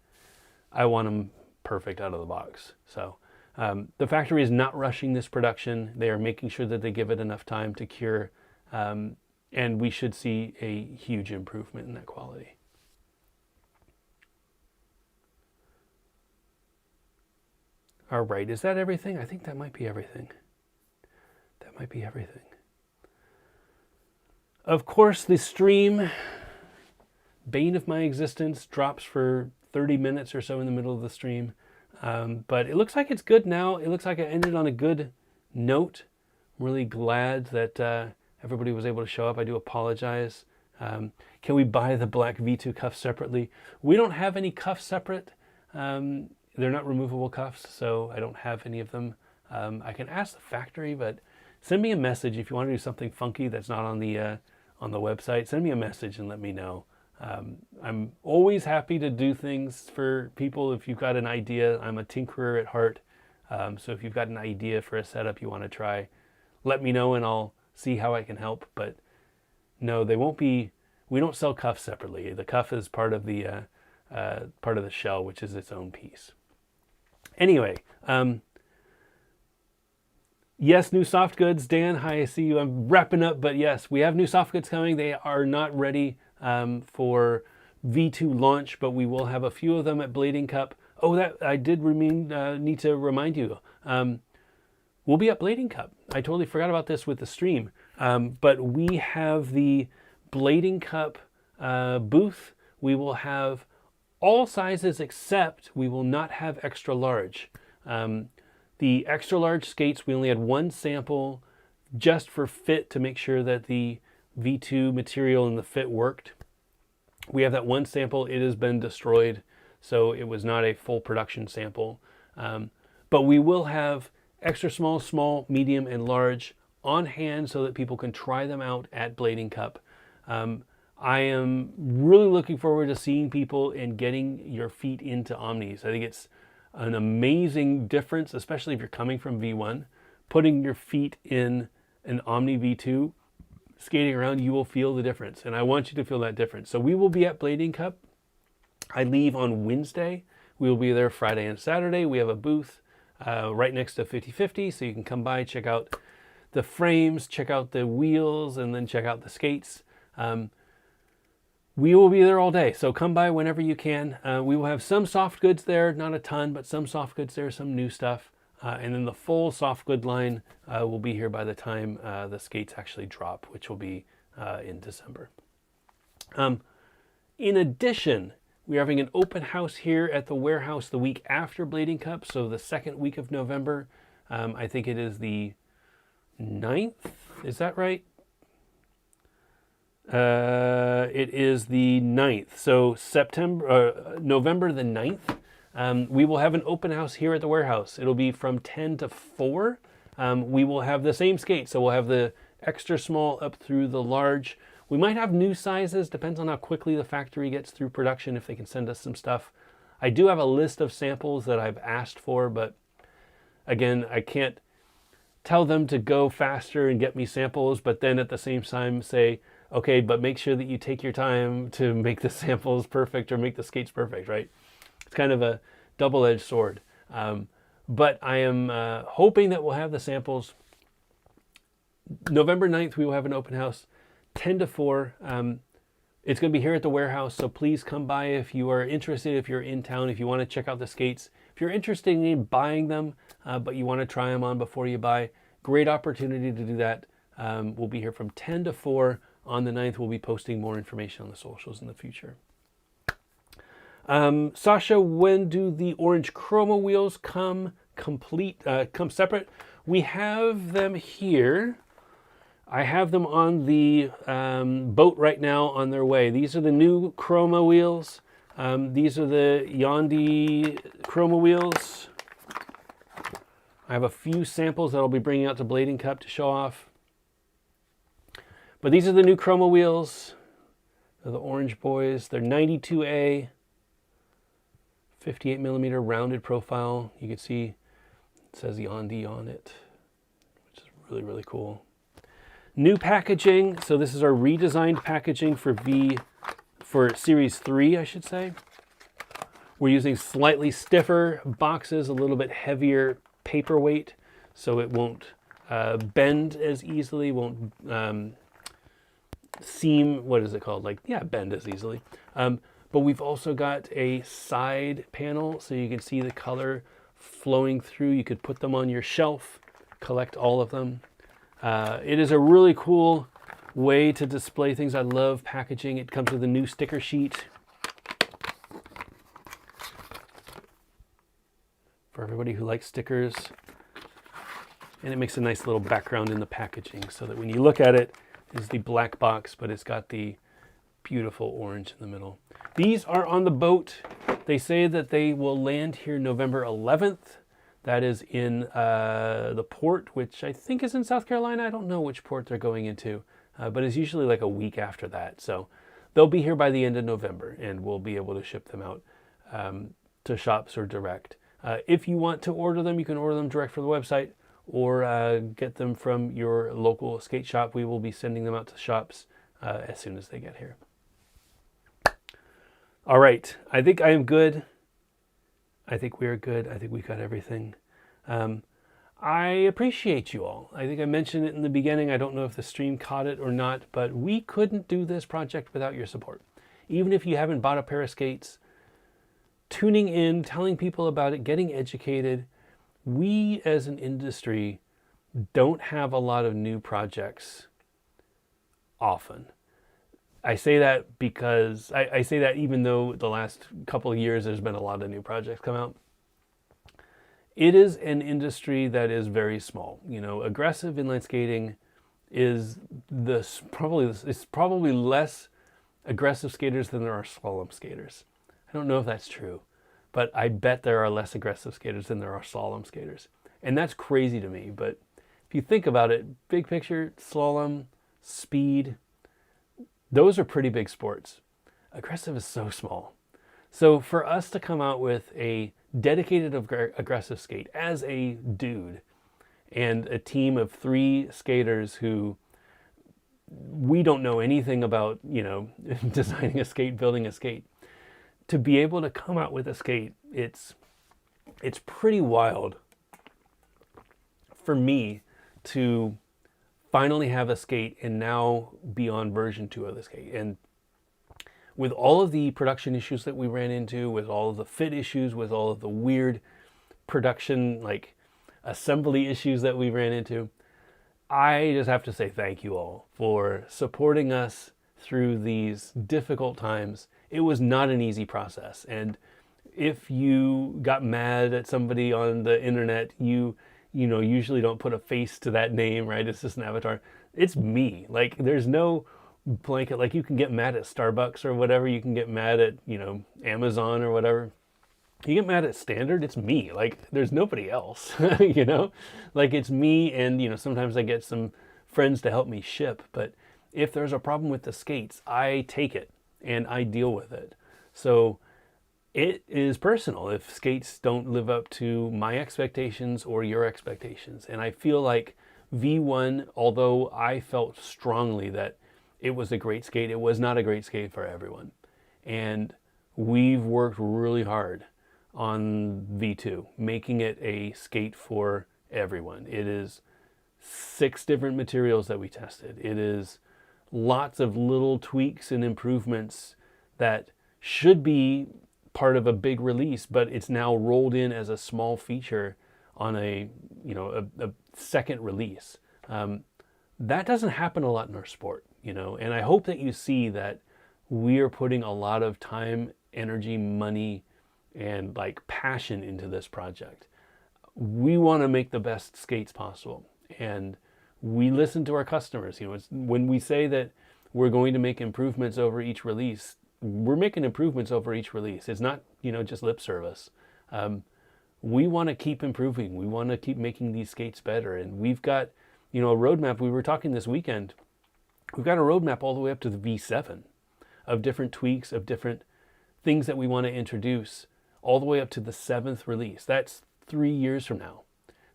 I want them perfect out of the box. So the factory is not rushing this production. They are making sure that they give it enough time to cure, and we should see a huge improvement in that quality. All right, is that everything? I think that might be everything. That might be everything. Of course, the stream, bane of my existence, drops for 30 minutes or so in the middle of the stream. But it looks like it's good now. It looks like I ended on a good note. I'm really glad that everybody was able to show up. I do apologize. Can we buy the black V2 cuffs separately? We don't have any cuffs separate. They're not removable cuffs, so I don't have any of them. I can ask the factory, but send me a message if you want to do something funky that's not on the website. Send me a message and let me know. I'm always happy to do things for people. If you've got an idea, I'm a tinkerer at heart. So if you've got an idea for a setup you want to try, let me know and I'll see how I can help. But no, they won't be. We don't sell cuffs separately. The cuff is part of the shell, which is its own piece. Anyway, yes, new soft goods. Dan, hi, I see you. I'm wrapping up, but yes, we have new soft goods coming. They are not ready for V2 launch, but we will have a few of them at Blading Cup. Oh, that I did need to remind you. We'll be at Blading Cup. I totally forgot about this with the stream, but we have the Blading Cup booth. We will have all sizes except we will not have extra large. The extra large skates, we only had one sample just for fit to make sure that the V2 material and the fit worked. We have that one sample. It has been destroyed, so it was not a full production sample. But we will have extra small, small, medium, and large on hand so that people can try them out at Blading Cup. I am really looking forward to seeing people and getting your feet into Omnis. I think it's an amazing difference, especially if you're coming from V1. Putting your feet in an Omni V2, skating around, you will feel the difference. And I want you to feel that difference. So we will be at Blading Cup. I leave on Wednesday. We will be there Friday and Saturday. We have a booth right next to 50/50, so you can come by, check out the frames, check out the wheels, and then check out the skates. We will be there all day, so come by whenever you can. We will have some soft goods there, not a ton, but some soft goods there, some new stuff. And then the full soft good line will be here by the time the skates actually drop, which will be in December. In addition, we are having an open house here at the warehouse the week after Blading Cup, so the second week of November. I think it is the 9th, is that right? It is the 9th, so November the 9th. We will have an open house here at the warehouse. It'll be from 10 to 4. We will have the same skate, so we'll have the extra small up through the large. We might have new sizes, depends on how quickly the factory gets through production, if they can send us some stuff. I do have a list of samples that I've asked for, but again, I can't tell them to go faster and get me samples, but then at the same time say, okay, but make sure that you take your time to make the samples perfect or make the skates perfect, right? It's kind of a double-edged sword. But I am hoping that we'll have the samples. November 9th, we will have an open house, 10 to 4. It's going to be here at the warehouse, so please come by if you are interested, if you're in town, if you want to check out the skates. If you're interested in buying them, but you want to try them on before you buy, great opportunity to do that. We'll be here from 10 to 4. On the 9th, we'll be posting more information on the socials in the future. Sasha, when do the orange chroma wheels come separate? We have them here. I have them on the boat right now on their way. These are the new chroma wheels. These are the Yandi chroma wheels. I have a few samples that I'll be bringing out to Blading Cup to show off. But these are the new chroma wheels. They're the orange boys. They're 92A, 58 millimeter rounded profile. You can see it says Yandi on it, which is really, really cool. New packaging. So this is our redesigned packaging for Series 3, I should say. We're using slightly stiffer boxes, a little bit heavier paperweight, so it won't bend as easily, won't seam, what is it called? Bend as easily. But we've also got a side panel so you can see the color flowing through. You could put them on your shelf, collect all of them. It is a really cool way to display things. I love packaging. It comes with a new sticker sheet for everybody who likes stickers. And it makes a nice little background in the packaging so that when you look at it, is the black box, but it's got the beautiful orange in the middle. These are on the boat. They say that they will land here November 11th. That is in the port, which I think is in South Carolina. I don't know which port they're going into, but it's usually like a week after that. So they'll be here by the end of November, and we'll be able to ship them out to shops or direct. If you want to order them, you can order them direct from the website, or get them from your local skate shop. We will be sending them out to shops as soon as they get here. All right, I think I am good. I think we are good. I think we got everything. I appreciate you all. I think I mentioned it in the beginning. I don't know if the stream caught it or not, but we couldn't do this project without your support. Even if you haven't bought a pair of skates, tuning in, telling people about it, getting educated. We as an industry don't have a lot of new projects often. I say that because I say that even though the last couple of years there's been a lot of new projects come out. It is an industry that is very small. You know, aggressive inline skating is probably less aggressive skaters than there are slalom skaters. I don't know if that's true, but I bet there are less aggressive skaters than there are slalom skaters. And that's crazy to me, but if you think about it, big picture, slalom, speed, those are pretty big sports. Aggressive is so small. So for us to come out with a dedicated aggressive skate as a dude and a team of 3 skaters who we don't know anything about, you know, designing a skate, building a skate, to be able to come out with a skate, it's pretty wild for me to finally have a skate and now be on version 2 of the skate. And with all of the production issues that we ran into, with all of the fit issues, with all of the weird production, like assembly issues that we ran into, I just have to say thank you all for supporting us through these difficult times. It was not an easy process. And if you got mad at somebody on the internet, you know, usually don't put a face to that name, right? It's just an avatar. It's me. Like, there's no blanket. Like, you can get mad at Starbucks or whatever. You can get mad at, you know, Amazon or whatever. You get mad at Standard, it's me. Like, there's nobody else, you know? Like, it's me, and, you know, sometimes I get some friends to help me ship. But if there's a problem with the skates, I take it and I deal with it. So it is personal if skates don't live up to my expectations or your expectations. And I feel like V1, although I felt strongly that it was a great skate, it was not a great skate for everyone. And we've worked really hard on V2, making it a skate for everyone. It is 6 different materials that we tested. It is lots of little tweaks and improvements that should be part of a big release, but it's now rolled in as a small feature on a, you know, a second release. That doesn't happen a lot in our sport, you know, and I hope that you see that we are putting a lot of time, energy, money, and like passion into this project. We want to make the best skates possible, and we listen to our customers. You know, it's, when we say that we're going to make improvements over each release, we're making improvements over each release. It's not, you know, just lip service. We want to keep improving. We want to keep making these skates better. And we've got, you know, a roadmap. We were talking this weekend. We've got a roadmap all the way up to the V7 of different tweaks, of different things that we want to introduce, all the way up to the 7th release. That's 3 years from now.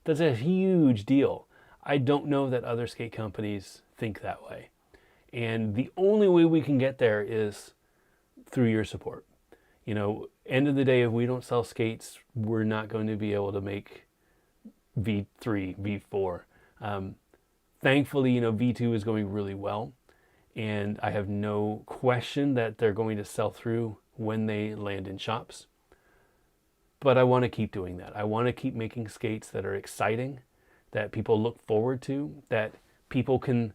That's a huge deal. I don't know that other skate companies think that way. And the only way we can get there is through your support. You know, end of the day, if we don't sell skates, we're not going to be able to make V3, V4. Thankfully, you know, V2 is going really well, and I have no question that they're going to sell through when they land in shops. But I want to keep doing that. I want to keep making skates that are exciting, that people look forward to, that people can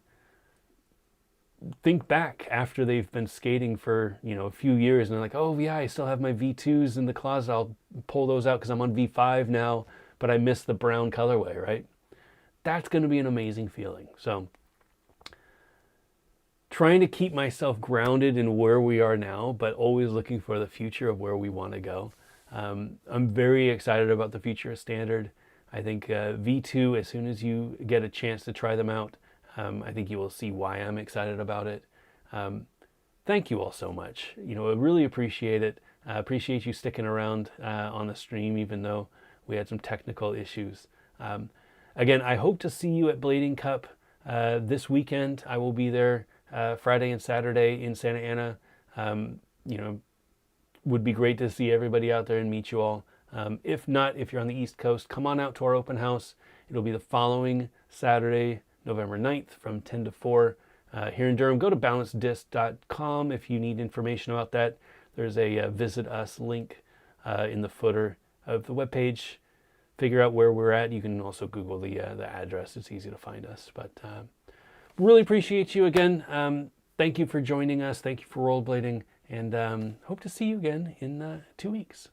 think back after they've been skating for, you know, a few years, and they're like, oh yeah, I still have my V2s in the closet. I'll pull those out because I'm on V5 now, but I miss the brown colorway, right? That's going to be an amazing feeling. So trying to keep myself grounded in where we are now, but always looking for the future of where we want to go. I'm very excited about the future of Standard. I think V2, as soon as you get a chance to try them out, I think you will see why I'm excited about it. thank you all so much. You know, I really appreciate it. I appreciate you sticking around on the stream, even though we had some technical issues. Again, I hope to see you at Blading Cup this weekend. I will be there Friday and Saturday in Santa Ana. You know, would be great to see everybody out there and meet you all. If not, if you're on the East Coast, come on out to our open house. It'll be the following Saturday, November 9th from 10 to 4 here in Durham. Go to balancedisc.com if you need information about that. There's a Visit Us link in the footer of the webpage. Figure out where we're at. You can also Google the address. It's easy to find us. But really appreciate you again. Thank you for joining us. Thank you for rollerblading. And hope to see you again in 2 weeks.